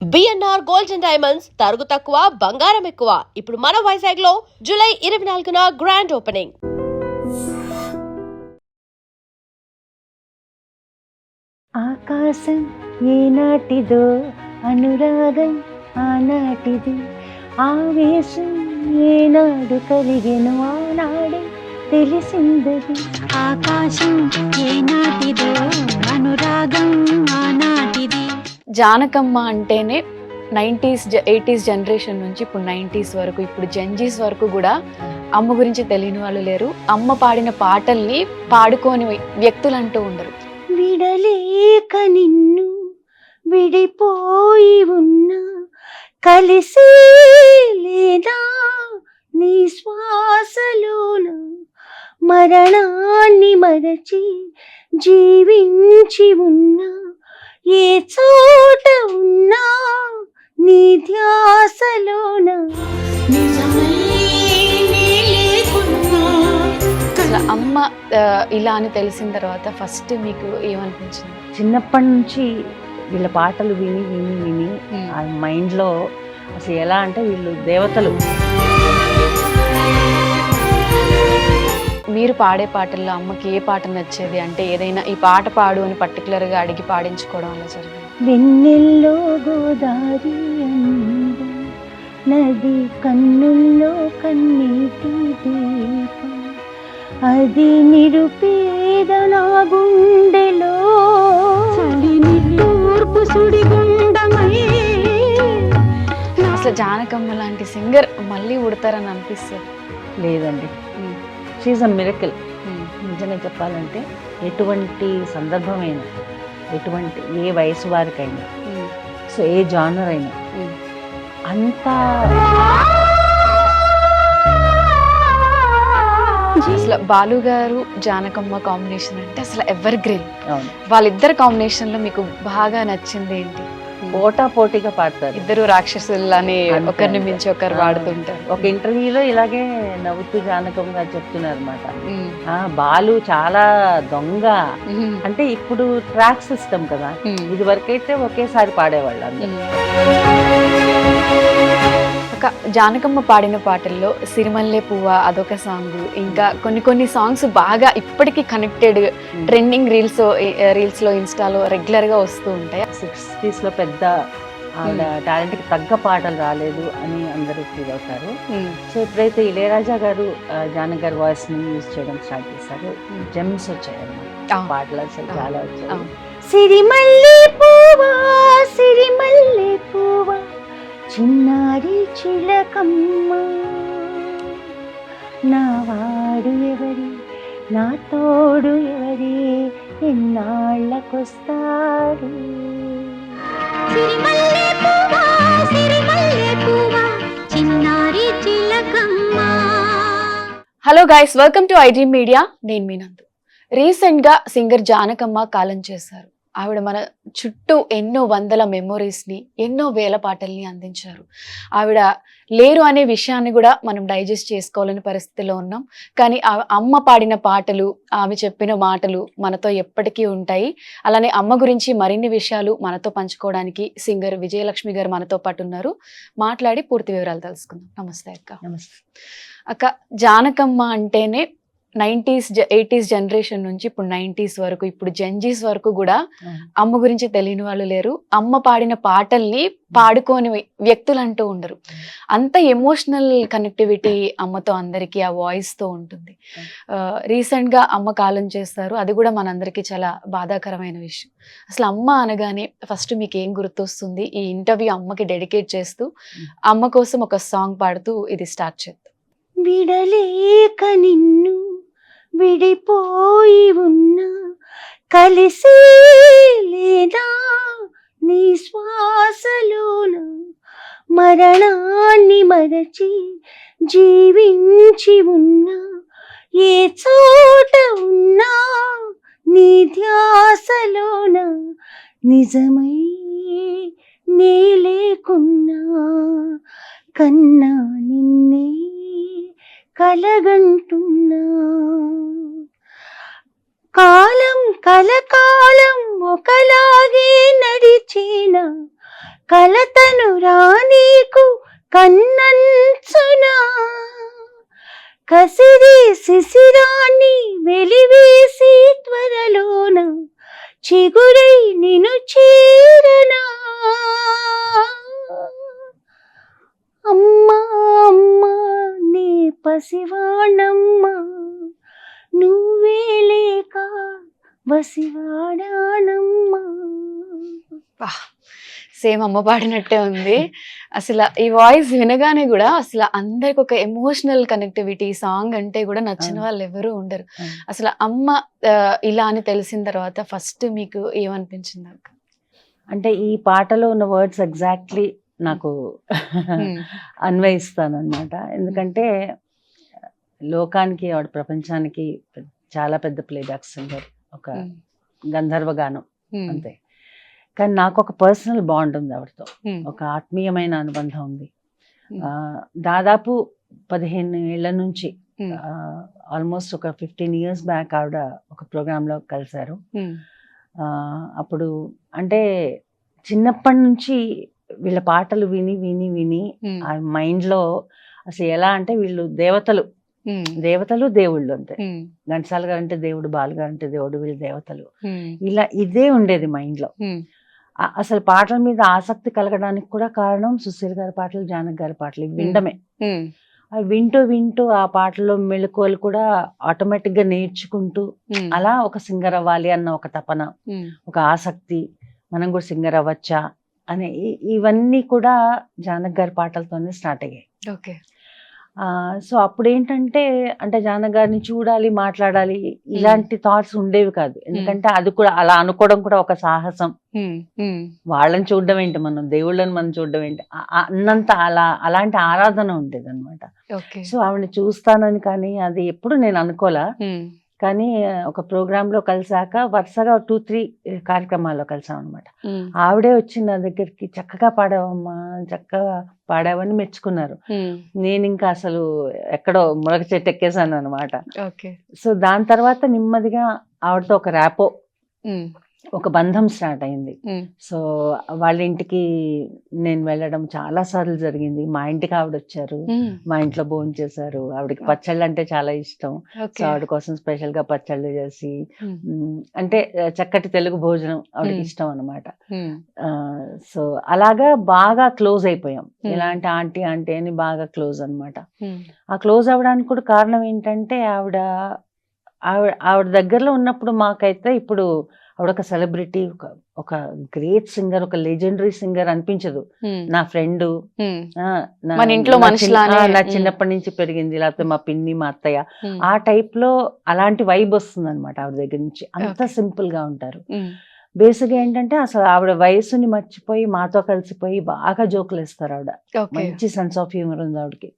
BNR gold and diamonds తరుగు తక్కువ బంగారం ఎక్కువ. ఇప్పుడు మన వైజాగ్ లో జూలై 24న గ్రాండ్ ఓపెనింగ్. ఆకాశం ఏనాటిదో అనురాగం ఆనాటిది, ఆవేశం ఏనాడు కలిగెను ఆనాడే తెలిసిందది. ఆకాశం ఏనాటిదో అనురాగం ఆనాటిది. జానకమ్మ అంటేనే 90s 80s జనరేషన్ నుంచి ఇప్పుడు 90s వరకు, ఇప్పుడు జెన్జీస్ వరకు కూడా అమ్మ గురించి తెలియని వాళ్ళు లేరు. అమ్మ పాడిన పాటల్ని పాడుకోని వ్యక్తులు అంటూ ఉండరు. విడలేక నిన్ను విడిపోయి ఉన్నా, కలిసి లేదా నీ శ్వాసలోన, మరణాన్ని మరచి జీవించి ఉన్నా, ఏ చోట ఉన్నా నీ ధ్యాసలోన. అసలు అమ్మ ఇలా అని తెలిసిన తర్వాత ఫస్ట్ మీకు ఏమనిపించింది? చిన్నప్పటి నుంచి వీళ్ళ పాటలు విని విని విని ఆ మైండ్లో అసలు ఎలా అంటే వీళ్ళు దేవతలు. మీరు పాడే పాటల్లో అమ్మకి ఏ పాట నచ్చేది? అంటే ఏదైనా ఈ పాట పాడు అని పర్టికులర్గా అడిగి పాడించుకోవడం అలా జరిగింది? వెన్నెల్లో గోదారి అందం, నది కన్నుల్లో కన్నీటి దీపం, అది నిరుపేద నా గుండెలో అసలు జానకమ్మ లాంటి సింగర్ మళ్ళీ ఉడతారని అనిపిస్తుంది. లేదండి, షీఈ్ అ మిరకిల్. నిజంగా చెప్పాలంటే ఎటువంటి సందర్భమైనా, ఎటువంటి ఏ వయసు వారికైనా, సో ఏ జానర్ అయినా అంత అసలు బాలు గారు జానకమ్మ కాంబినేషన్ అంటే అసలు ఎవర్ గ్రీన్. వాళ్ళిద్దరు కాంబినేషన్ లో మీకు బాగా నచ్చింది ఏంటి? పోటా పోటీగా పాడతారు ఇద్దరు రాక్షసులు అని, ఒకరిని మించి ఒకరు వాడుతుంటారు. ఒక ఇంటర్వ్యూలో ఇలాగే నవ్వుతూ జానకమ్మ గారు చెప్తున్నారు అనమాట, బాలు చాలా దొంగ అంటే. ఇప్పుడు ట్రాక్ సిస్టమ్ కదా, ఇది వరకైతే ఒకేసారి పాడేవాళ్ళు అందరూ. జానకమ్మ పాడిన పాటల్లో సిరిమల్లె పువ్వ అదొక సాంగ్, ఇంకా కొన్ని కొన్ని సాంగ్స్ బాగా ఇప్పటికీ కనెక్టెడ్, ట్రెండింగ్ రీల్స్ లో ఇన్స్టాలో రెగ్యులర్ గా వస్తూ ఉంటాయి. 60s లో పెద్ద ఆవిడ టాలెంట్ కి తగ్గ పాటలు రాలేదు అని అందరూ ఫీల్ అవుతారు. సో ఎప్పుడైతే ఇళయరాజా గారు జానకి గారి వాయిస్ ని యూజ్ చేయడం స్టార్ట్ చేశారు, జెమ్స్ వచ్చాయి అన్నమాట పాటలు, అసలు చాలా వచ్చాయి. సిరిమల్లె పువ్వా సిరిమల్లె పువ్వా చిన్నారి చిలకమ్మ, నా వాడు ఎవరి నా తోడు ఎవరి ఎన్నాళ్ళకొస్తాడు. Hello guys, welcome to iDream media. నేను మీ నందు. రీసెంట్ గా సింగర్ జానకమ్మ కాలం చేశారు. ఆవిడ మన చుట్టూ ఎన్నో వందల మెమొరీస్ని, ఎన్నో వేల పాటల్ని అందించారు. ఆవిడ లేరు అనే విషయాన్ని కూడా మనం డైజెస్ట్ చేసుకోవాలని పరిస్థితిలో ఉన్నాం. కానీ అమ్మ పాడిన పాటలు, ఆమె చెప్పిన మాటలు మనతో ఎప్పటికీ ఉంటాయి. అలానే అమ్మ గురించి మరిన్ని విషయాలు మనతో పంచుకోవడానికి సింగర్ విజయలక్ష్మి గారు మనతో పాటు ఉన్నారు. మాట్లాడి పూర్తి వివరాలు తెలుసుకుందాం. నమస్తే అక్క. నమస్తే అక్క, జానకమ్మ అంటేనే 90s 80s జనరేషన్ నుంచి ఇప్పుడు 90s వరకు, ఇప్పుడు జెన్జీస్ వరకు కూడా అమ్మ గురించి తెలియని వాళ్ళు లేరు. అమ్మ పాడిన పాటల్ని పాడుకోని వ్యక్తులు అంటూ ఉండరు. అంత ఎమోషనల్ కనెక్టివిటీ అమ్మతో అందరికీ ఆ వాయిస్ తో ఉంటుంది. రీసెంట్ గా అమ్మ కాలం చేస్తారు, అది కూడా మనందరికీ చాలా బాధాకరమైన విషయం. అసలు అమ్మ అనగానే ఫస్ట్ మీకు ఏం గుర్తొస్తుంది? ఈ ఇంటర్వ్యూ అమ్మకి డెడికేట్ చేస్తూ అమ్మ కోసం ఒక సాంగ్ పాడుతూ ఇది స్టార్ట్ చేద్దాం. విడలేక నిన్ను విడిపోయి ఉన్నా, కలిసి లేదా నీ శ్వాసలోన, మరణాన్ని మరచి జీవించి ఉన్నా, ఏ చోట ఉన్నా నీ ధ్యాసలోన, నిజమై నే లేకున్నా కన్నా నిన్నే కలగంటున్నా. కాలం కలకాలం ఒకలాగే నడిచిన కలతను రానీకు కన్నంచునా కసిరి శిశిరాన్ని వెలివేసి త్వరలోన చిగురై నిను చేరనా అమ్మా అమ్మా నీ పసివాణమ్మా నువ్వే లేక బసివాడానమ్మా. సేమ్ అమ్మ పాడినట్టే ఉంది. అసలు ఈ వాయిస్ వినగానే కూడా అసలు అందరికి ఒక ఎమోషనల్ కనెక్టివిటీ, సాంగ్ అంటే కూడా నచ్చిన వాళ్ళు ఎవరు ఉండరు. అసలు అమ్మ ఇలా అని తెలిసిన తర్వాత ఫస్ట్ మీకు ఏమనిపించింది అక్క? అంటే ఈ పాటలో ఉన్న వర్డ్స్ ఎగ్జాక్ట్లీ నాకు అన్వయిస్తానన్నమాట. ఎందుకంటే లోకానికి ఆవిడ ప్రపంచానికి చాలా పెద్ద ప్లేబ్యాక్ సింగర్, ఒక గంధర్వ గానం అంతే. కానీ నాకు ఒక పర్సనల్ బాండ్ ఉంది ఆవిడతో, ఒక ఆత్మీయమైన అనుబంధం ఉంది. దాదాపు 15 ఏళ్ల నుంచి, ఆల్మోస్ట్ ఒక 15 years బ్యాక్ ఆవిడ ఒక ప్రోగ్రాంలో కలిశారు. అప్పుడు అంటే చిన్నప్పటి నుంచి వీళ్ళ పాటలు విని విని విని ఆ మైండ్లో అసలు ఎలా అంటే వీళ్ళు దేవతలు దేవుళ్ళు అంతే. ఘంటసాల గారు అంటే దేవుడు, బాలు గారు అంటే దేవుడు, వీళ్ళు దేవతలు. ఇలా ఇదే ఉండేది మైండ్లో. అసలు పాటల మీద ఆసక్తి కలగడానికి కూడా కారణం సుశీల్ గారి పాటలు, జానకి గారి పాటలు వినడమే. అవి వింటూ వింటూ ఆ పాటల్లో మెళకువలు కూడా ఆటోమేటిక్ గా నేర్చుకుంటూ అలా ఒక సింగర్ అవ్వాలి అన్న ఒక తపన, ఒక ఆసక్తి, మనం కూడా సింగర్ అవ్వచ్చా అనే ఇవన్నీ కూడా జానకి గారి పాటలతోనే స్టార్ట్ అయ్యాయి. ఓకే. సో అప్పుడు ఏంటంటే, అంటే జానకి గారిని చూడాలి, మాట్లాడాలి, ఇలాంటి థాట్స్ ఉండేవి కాదు. ఎందుకంటే అది కూడా అలా అనుకోవడం కూడా ఒక సాహసం. వాళ్ళని చూడడం ఏంటి, మనం దేవుళ్ళని మనం చూడడం ఏంటి అన్నంత అలాంటి ఆరాధన ఉండేది అనమాట. సో ఆవిడని చూస్తానని కానీ అది ఎప్పుడు నేను అనుకోలా. కానీ ఒక ప్రోగ్రామ్ లో కలిసాక వరుసగా 2-3 కార్యక్రమాల్లో కలిసాం అనమాట. ఆవిడే వచ్చి నా దగ్గరికి చక్కగా పాడావమ్మా, చక్కగా పాడావని మెచ్చుకున్నారు. నేను ఇంకా అసలు ఎక్కడో మురగ చెట్టు ఎక్కేసాను అనమాట. సో దాని తర్వాత నెమ్మదిగా ఆవిడతో ఒక ర్యాపో, ఒక బంధం స్టార్ట్ అయింది. సో వాళ్ళ ఇంటికి నేను వెళ్ళడం చాలా సార్లు జరిగింది. మా ఇంటికి ఆవిడ వచ్చారు, మా ఇంట్లో భోజనం చేశారు. ఆవిడకి పచ్చళ్ళు అంటే చాలా ఇష్టం. సో ఆవిడ కోసం స్పెషల్ గా పచ్చళ్ళు చేసి, అంటే చక్కటి తెలుగు భోజనం ఆవిడకి ఇష్టం అనమాట. సో అలాగా బాగా క్లోజ్ అయిపోయాం. ఎలాంటి ఆంటీ ఆంటీ అని బాగా క్లోజ్ అనమాట. ఆ క్లోజ్ అవ్వడానికి కూడా కారణం ఏంటంటే ఆవిడ దగ్గరలో ఉన్నప్పుడు మాకైతే ఇప్పుడు ఆవిడ ఒక సెలబ్రిటీ, ఒక గ్రేట్ సింగర్, ఒక లెజెండరీ సింగర్ అనిపించదు. నా ఫ్రెండ్, నా చిన్నప్పటి నుంచి పెరిగింది, లేకపోతే మా పిన్ని, మా అత్తయ్య, ఆ టైప్ లో అలాంటి వైబ్ వస్తుంది అనమాట ఆవిడ దగ్గర నుంచి. అంత సింపుల్ గా ఉంటారు. బేసిక్ ఏంటంటే అసలు ఆవిడ వయసుని మర్చిపోయి మాతో కలిసిపోయి బాగా జోకులు వేస్తారు ఆవిడ. మంచి సెన్స్ ఆఫ్ హ్యూమర్ ఉంది ఆవిడకి.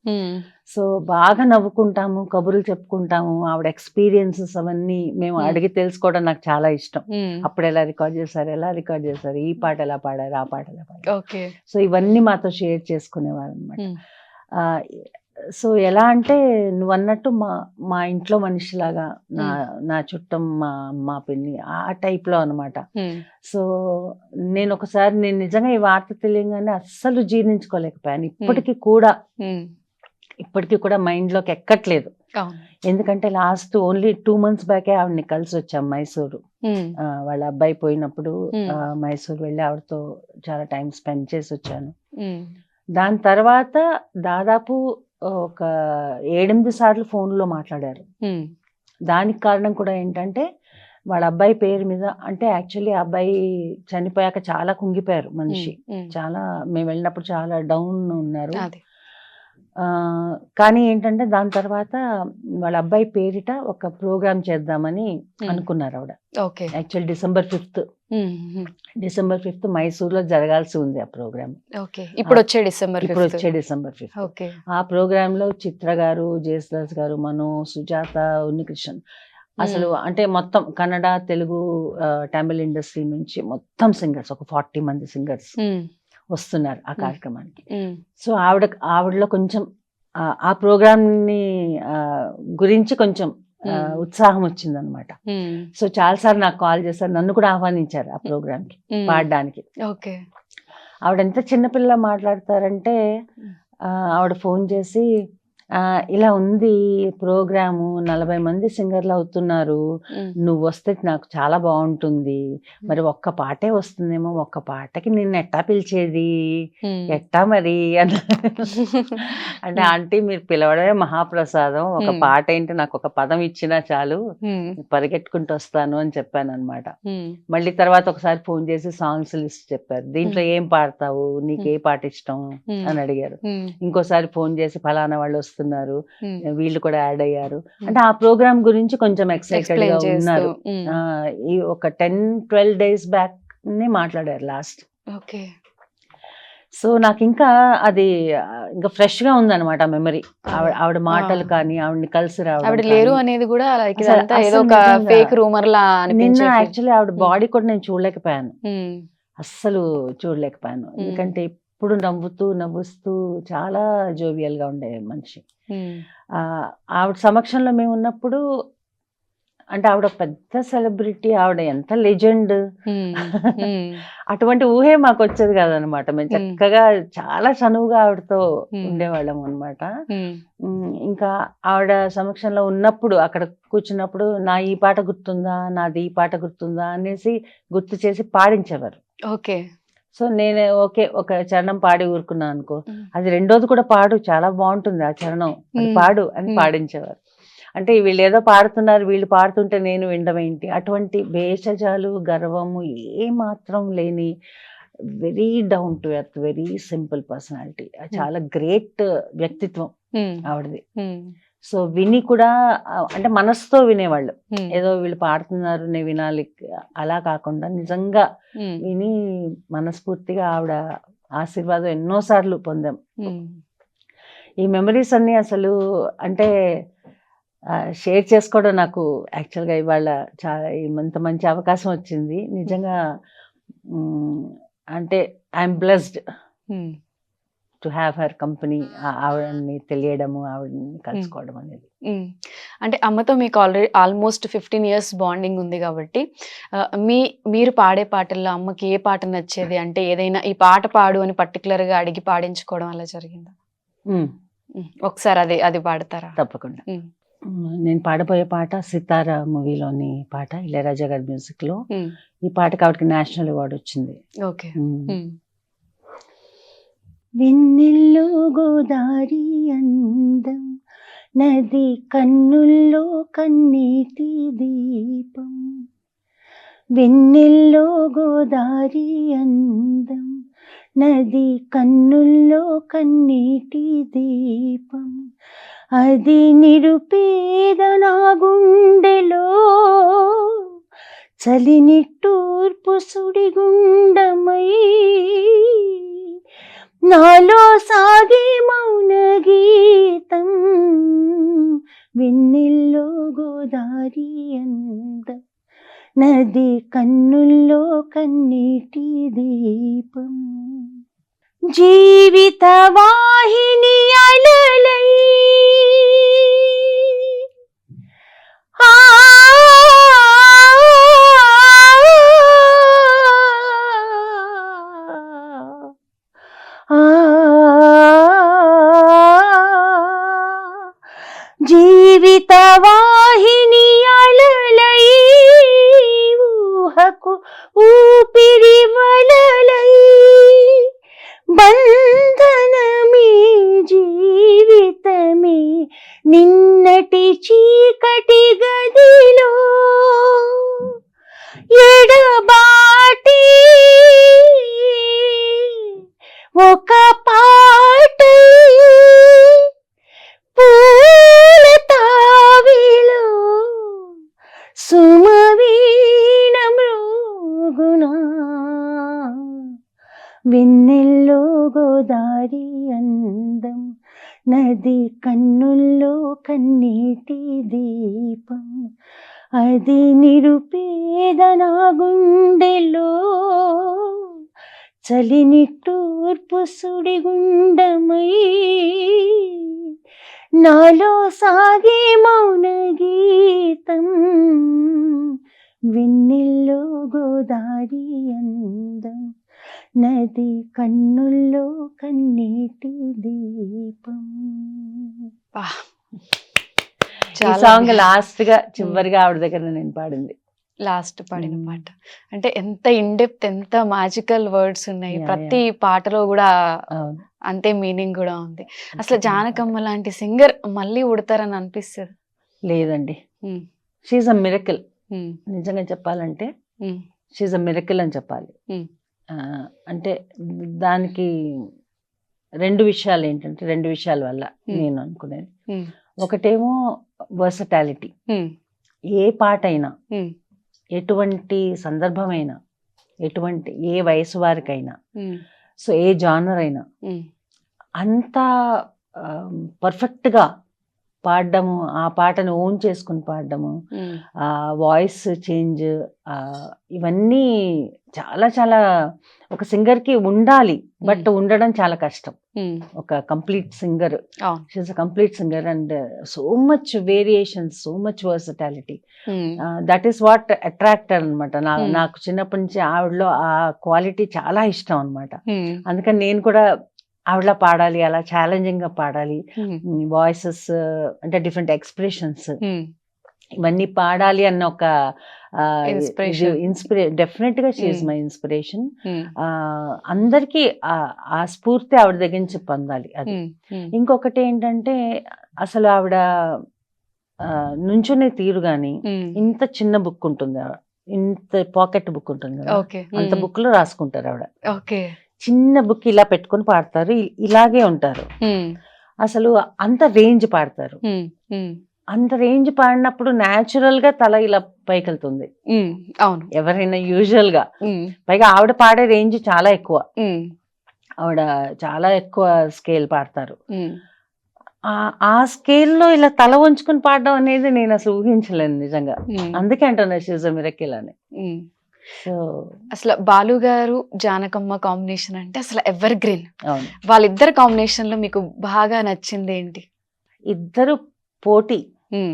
సో బాగా నవ్వుకుంటాము, కబుర్లు చెప్పుకుంటాము. ఆవిడ ఎక్స్పీరియన్సెస్ అవన్నీ మేము అడిగి తెలుసుకోవడం నాకు చాలా ఇష్టం. అప్పుడు ఎలా రికార్డ్ చేశారు, ఈ పాట ఎలా పాడారు, ఆ పాట ఎలా పాడారు. సో ఇవన్నీ మాతో షేర్ చేసుకునేవారు అనమాట. సో ఎలా అంటే నువ్వు అన్నట్టు మా ఇంట్లో మనిషిలాగా, నా చుట్టం, మా పిన్ని, ఆ టైప్ లో అనమాట. సో నేను నిజంగా ఈ వార్త తెలియగానే అస్సలు జీర్ణించుకోలేకపోయాను. ఇప్పటికీ కూడా మైండ్ లోకి ఎక్కట్లేదు. ఎందుకంటే లాస్ట్ ఓన్లీ 2 months బ్యాకే ఆవిడని కలిసి వచ్చాం మైసూరు. వాళ్ళ అబ్బాయి పోయినప్పుడు మైసూరు వెళ్ళి ఆవిడతో చాలా టైం స్పెండ్ చేసి వచ్చాను. దాని తర్వాత దాదాపు ఒక 7-8 సార్లు ఫోన్లో మాట్లాడారు. దానికి కారణం కూడా ఏంటంటే వాళ్ళ అబ్బాయి పేరు మీద, అంటే యాక్చువల్లీ ఆ అబ్బాయి చనిపోయాక చాలా కుంగిపోయారు మనిషి. చాలా, మేము వెళ్ళినప్పుడు చాలా డౌన్ ఉన్నారు. కానీ ఏంటంటే దాని తర్వాత వాళ్ళ అబ్బాయి పేరిట ఒక ప్రోగ్రామ్ చేద్దామని అనుకున్నారు ఆవిడ. యాక్చువల్ December 5th మైసూర్లో జరగాల్సి ఉంది ఆ ప్రోగ్రామ్. ఇప్పుడు వచ్చే December 5th. ఆ ప్రోగ్రామ్ లో చిత్ర గారు, జయసుదాస్ గారు, మనో, సుజాత, ఉన్నికృష్ణన్, అసలు అంటే మొత్తం కన్నడ, తెలుగు, తమిళ ఇండస్ట్రీ నుంచి మొత్తం సింగర్స్, ఒక 40 మంది సింగర్స్ వస్తున్నారు ఆ కార్యక్రమానికి. సో ఆవిడలో కొంచెం ఆ ప్రోగ్రామ్ ని గురించి కొంచెం ఉత్సాహం వచ్చింది అనమాట. సో చాలాసార్లు నాకు కాల్ చేశారు, నన్ను కూడా ఆహ్వానించారు ఆ ప్రోగ్రామ్ కి పాడడానికి. ఆవిడ ఎంత చిన్నపిల్ల మాట్లాడతారంటే ఆవిడ ఫోన్ చేసి ఇలా ఉంది ప్రోగ్రాము, 40 మంది సింగర్లు అవుతున్నారు, నువ్వు వస్తే నాకు చాలా బాగుంటుంది, మరి ఒక్క పాటే వస్తుందేమో, ఒక్క పాటకి నిన్ను ఎట్టా పిలిచేది, ఎట్టా మరి అన్న. అంటే ఆంటీ మీరు పిలవడమే మహాప్రసాదం, ఒక పాట ఏంటి, నాకు ఒక పదం ఇచ్చినా చాలు, పరిగెట్టుకుంటూ వస్తాను అని చెప్పాను అనమాట. మళ్ళీ తర్వాత ఒకసారి ఫోన్ చేసి సాంగ్స్ లిస్ట్ చెప్పారు, దీంట్లో ఏం పాడతావు, నీకు ఏ పాట ఇష్టం అని అడిగారు. ఇంకోసారి ఫోన్ చేసి ఫలానా వాళ్ళు వస్తున్నారు, వీళ్ళు కూడా యాడ్ అయ్యారు. అంటే ఆ ప్రోగ్రామ్ గురించి కొంచెం ఎక్సైటెడ్ గా ఉన్నారు. ఈ ఒక 10-12 days బ్యాక్ మాట్లాడారు లాస్ట్. ఓకే. సో నాకు ఇంకా అది ఇంకా ఫ్రెష్ గా ఉందన్నమాట మెమరీ. ఆవిడ మాటలు కానీ, ఆవిడని కలిసి ఆవిడ లేరు అనేది కూడా ఏదో ఒక ఫేక్ రూమర్ లా నిన్న యాక్చువల్లీ ఆవిడ బాడీ కూడా నేను చూడలేకపోయాను, అస్సలు చూడలేకపోయాను. ఎందుకంటే ఎప్పుడు నవ్వుస్తూ చాలా జోవియల్ గా ఉండే మనిషి. ఆవిడ సమక్షంలో మేము ఉన్నప్పుడు, అంటే ఆవిడ పెద్ద సెలబ్రిటీ, ఆవిడ ఎంత లెజెండ్, అటువంటి ఊహే మాకు వచ్చేది కాదనమాట. మేము చక్కగా చాలా చనువుగా ఆవిడతో ఉండేవాళ్ళం అనమాట. ఇంకా ఆవిడ సమక్షంలో ఉన్నప్పుడు, అక్కడ కూర్చున్నప్పుడు నా ఈ పాట గుర్తుందా, నాది ఈ పాట గుర్తుందా అనేసి గుర్తు చేసి పాడించేవారు. ఓకే. సో నేను ఓకే ఒక చరణం పాడి ఊరుకున్నాను అనుకో, అది రెండోది కూడా పాడు, చాలా బాగుంటుంది ఆ చరణం, అది పాడు అని పాడించేవారు. అంటే వీళ్ళు ఏదో పాడుతున్నారు, వీళ్ళు పాడుతుంటే నేను వినడం ఏంటి, అటువంటి భేషజాలు గర్వము ఏ మాత్రం లేని very down to earth, very simple personality. చాలా గ్రేట్ వ్యక్తిత్వం ఆవిడది. సో విని కూడా అంటే మనసుతో వినేవాళ్ళు, ఏదో వీళ్ళు పాడుతున్నారు నేను వినాలి అలా కాకుండా నిజంగా విని మనస్ఫూర్తిగా ఆవిడ ఆశీర్వాదం ఎన్నోసార్లు పొందాం. ఈ మెమరీస్ అన్ని అసలు అంటే షేర్ చేసుకోవడం నాకు యాక్చువల్గా ఇవాళ చాలా ఇంత మంచి అవకాశం వచ్చింది నిజంగా. అంటే I'm blessed to have her company. ఆవిడని తెలియడము, ఆవిడని కలుసుకోవడం అనేది. అంటే అమ్మతో మీకు ఆల్మోస్ట్ 15 years బాండింగ్ ఉంది కాబట్టి మీరు పాడే పాటల్లో అమ్మకి ఏ పాట నచ్చేది, అంటే ఏదైనా ఈ పాట పాడు అని పర్టికులర్ గా అడిగి పాడించుకోవడం అలా జరిగిందా? ఒకసారి అది పాడతారా? తప్పకుండా. నేను పాడబోయే పాట సితారా మూవీలోని పాట, ఇళయరాజా గారి మ్యూజిక్ లో. ఈ పాటకి ఆవిడకి నేషనల్ అవార్డు వచ్చింది. ఓకే. వెన్నెల్లో గోదారి అందం, నది కన్నుల్లో కన్నీటి దీపం. వెన్నెల్లో గోదారి అందం, నది కన్నుల్లో కన్నీటి దీపం. అది నిరుపేద నా గుండెలో చలినిట్టూర్పు సుడిగుండమై, నాలో సాగే మౌన గీతం. వెన్నెల్లో గోదారి అందం, నది కన్నుల్లో కన్నీటి దీపం. జీవిత వాహిని అలలై జీవిత వాహిని అలలై, ఊహకు ఊపిరి వలలై, బంధనమే జీవితమే నిన్నటి చీకటి గదిలో ఎడబాటి ఒక పాటై, పూల తావిలో సుమవీణ మృగునా. వెన్నెల్లో గోదారి అందం, నది కన్నుల్లో కన్నీటి దీపం. అది నిరుపేద నా గుండెలో చలినిట్టూర్పు సుడిగుండమై, నాలో సాగే మౌన గీతం. వెన్నెల్లో గోదారి అందం, నది కన్నుల్లో కన్నీటి దీపం. ఈ సాంగ్ లాస్ట్ గా చివరిగా ఆవిడ దగ్గర నేను పాడింది. లాస్ట్ పాడిన పాట అంటే ఎంత ఇన్డెప్త్, ఎంత మ్యాజికల్ వర్డ్స్ ఉన్నాయి. Yeah, ప్రతి పాటలో కూడా అవును. అంతే మీనింగ్ కూడా ఉంది. అసలు జానకమ్మ లాంటి సింగర్ మళ్ళీ ఉడతారని అనిపిస్తుంది. లేదండి, ఉమ్, షీఈ్ అ మిరకిల్. ఉమ్, నిజంగా చెప్పాలంటే ఉమ్, షీఈ్ అ మిరకిల్ అని చెప్పాలి. Hmm. అంటే దానికి రెండు విషయాలు ఏంటంటే, రెండు విషయాల వల్ల నేను అనుకునేది. ఉమ్, ఒకటేమో వర్సటాలిటీ. ఉమ్, ఏ పాట అయినా, ఉమ్, ఎటువంటి సందర్భమైనా, ఎటువంటి ఏ వయసు వారికైనా, ఉమ్, సో ఏ జానర్ అయినా ఉమ్, అంత పర్ఫెక్ట్గా పాడడము, ఆ పాటను ఓన్ చేసుకుని పాడడము, ఉమ్, ఆ వాయిస్ చేంజ్, ఇవన్నీ చాలా చాలా ఒక సింగర్కి ఉండాలి. బట్ ఉండడం చాలా కష్టం. ఉమ్, ఒక కంప్లీట్ సింగర్, అవును. She's a complete singer and so much variations, so much versatility. Um, that is what attractor అనమాట. Hmm. నాకు చిన్నప్పటి నుంచి ఆవిడలో ఆ క్వాలిటీ చాలా ఇష్టం అనమాట. ఉమ్, అందుకని నేను కూడా ఆవిడలా పాడాలి, అలా ఛాలెంజింగ్ గా పాడాలి. ఉమ్, వాయిసెస్ అంటే డిఫరెంట్ ఎక్స్ప్రెషన్స్, ఉమ్, ఇవన్నీ పాడాలి అన్న ఒక Inspiration. డెఫినెట్ గా షీఈస్ మై ఇన్స్పిరేషన్. ఉమ్, అందరికీ ఆ స్ఫూర్తి ఆవిడ దగ్గర నుంచి పొందాలి. అది ఉమ్, ఉమ్, ఇంకొకటి ఏంటంటే, అసలు ఆవిడ నుంచునే తీరు గాని, ఉమ్, ఇంత చిన్న బుక్ ఉంటుంది, ఇంత పాకెట్ బుక్ ఉంటుంది కదా, ఓకే. అంత ఉమ్, బుక్ లో రాసుకుంటారు ఆవిడ. ఓకే. చిన్న బుక్ ఇలా పెట్టుకొని పాడతారు, ఇలాగే ఉంటారు. ఉమ్, అసలు అంత రేంజ్ పాడతారు. ఉమ్, ఉమ్, అంత రేంజ్ పాడినప్పుడు న్యాచురల్ గా తల ఇలా పైకి వెళ్తుంది ఉమ్, అవును. ఎవరైనా యూజువల్ గా. ఉమ్, పైగా ఆవిడ పాడే రేంజ్ చాలా ఎక్కువ, ఉమ్, ఆవిడ చాలా ఎక్కువ స్కేల్ పాడతారు. ఉమ్, ఆ స్కేల్లో ఇలా తల వంచుకొని పాడడం అనేది నేను అసలు ఊహించలేను నిజంగా. ఉమ్, అందుకే అంటున్నా షీఈ్ అ మిరకిల్ అని. ఉమ్. సో అసలు బాలు గారు జానకమ్మ కాంబినేషన్ అంటే అసలు ఎవర్ గ్రీన్. అవును, వాళ్ళిద్దరు కాంబినేషన్ లో మీకు బాగా నచ్చింది ఏంటి? ఇద్దరు పోటీ, ఉమ్,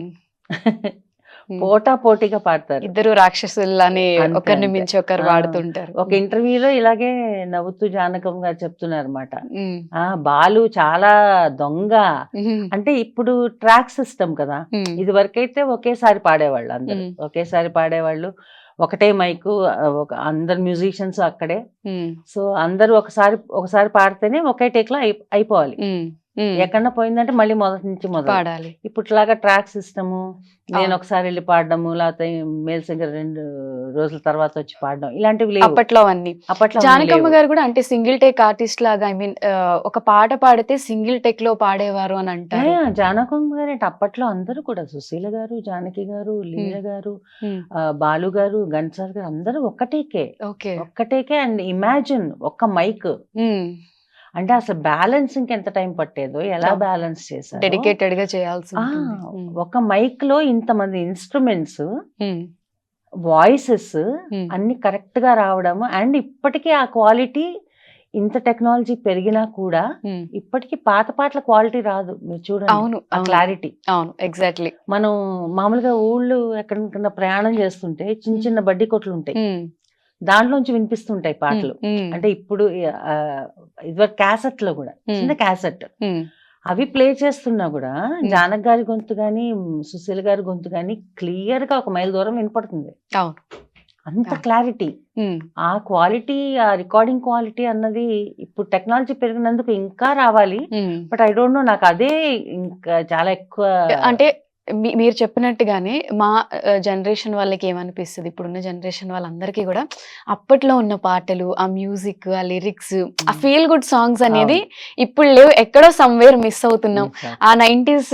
పోటా పోటీగా పాడతారు. ఇద్దరు రాక్షసులని అంతే, ఒకరిని అంతే. మించి ఒకరు ఆ, వాడుతుంటారు. ఒక ఇంటర్వ్యూలో ఇలాగే నవ్వుతూ జానకమ్మ గారు చెప్తున్నారు అనమాట. ఉమ్, బాలు చాలా దొంగ ఉమ్, అంటే, ఇప్పుడు ట్రాక్ సిస్టమ్ కదా. ఉమ్, ఇది వరకైతే ఒకేసారి పాడేవాళ్ళు, అందరూ మ్మ్. ఒకేసారి పాడేవాళ్ళు, ఒకటే మైకు, అందరు మ్యూజిషియన్స్ అక్కడే. ఉమ్, సో అందరూ ఒకసారి పాడితేనే ఒకే టేక్ లో అయిపోవాలి. ఉమ్, ఉమ్, ఎక్కడన్నా పోయిందంటే మళ్ళీ మొదటి నుంచి మొదలు. పాడాలి. ఇప్పుడులాగా ట్రాక్ సిస్టము, నేను అవును. ఒకసారి వెళ్ళి పాడడము, లేకపోతే మేల్ సింగర్ 2 రోజుల తర్వాత వచ్చి పాడడం, ఇలాంటివి లేవు అప్పట్లో అన్ని. అప్పట్లో. జానకమ్మ గారు కూడా అంటే సింగిల్ టేక్ ఆర్టిస్ట్ లాగా, ఐ మీన్ ఒక పాట పాడితే సింగిల్ టేక్ లో పాడేవారు అని అంటారు. జానకమ్మ గారు అంటే అప్పట్లో అందరూ కూడా, సుశీల గారు, జానకి గారు, లీల గారు, ఉమ్, బాలు గారు, గన్సార్ గారు, అందరూ ఒక్కటేకే. ఓకే. అండ్ ఇమాజిన్ ఒక్క మైక్ ఉమ్, అంటే అసలు బ్యాలెన్సింగ్ ఎంత టైం పట్టేదో, ఎలా అవును. బ్యాలెన్స్ చేశారు. డెడికేటెడ్ గా చేయాల్సి ఉంటుంది. ఉమ్, ఒక మైక్ లో ఇంతమంది ఇన్స్ట్రుమెంట్స్, ఉమ్, వాయిసెస్ ఉమ్, అన్ని కరెక్ట్ గా రావడము. అండ్ ఇప్పటికీ ఆ క్వాలిటీ, ఇంత టెక్నాలజీ పెరిగినా కూడా ఉమ్, ఇప్పటికీ పాత పాటల క్వాలిటీ రాదు. మీరు చూడండి అవును, ఆ అవును, క్లారిటీ. అవును, ఎగ్జాక్ట్లీ. మనం మామూలుగా ఊళ్ళు ఎక్కడికన్నా ప్రయాణం చేస్తుంటే చిన్న చిన్న బడ్డీ కొట్లు ఉంటాయి, దాంట్లోంచి వినిపిస్తుంటాయి పాటలు. అంటే ఇప్పుడు ఇదివరకు క్యాసెట్ లో కూడా, చిన్న క్యాసెట్, అవి ప్లే చేస్తున్నా కూడా జానక్ గారి గొంతు గాని, సుశీల్ గారి గొంతు గాని క్లియర్ గా 1 మైల్ దూరం వినపడుతుంది. అవును, అంత క్లారిటీ, ఆ క్వాలిటీ, ఆ రికార్డింగ్ క్వాలిటీ అన్నది ఇప్పుడు టెక్నాలజీ పెరిగినందుకు ఇంకా రావాలి. బట్ ఐ డోంట్ నో, నాకు అదే ఇంకా చాలా ఎక్కువ. అంటే మీరు చెప్పినట్టుగానే మా జనరేషన్ వాళ్ళకి ఏమనిపిస్తుంది, ఇప్పుడున్న జనరేషన్ వాళ్ళందరికీ కూడా అప్పట్లో ఉన్న పాటలు, ఆ మ్యూజిక్, ఆ లిరిక్స్, ఆ ఫీల్ గుడ్ సాంగ్స్ అనేది ఇప్పుడు లేవు, ఎక్కడో సమ్వేర్ మిస్ అవుతున్నాం. ఆ 90s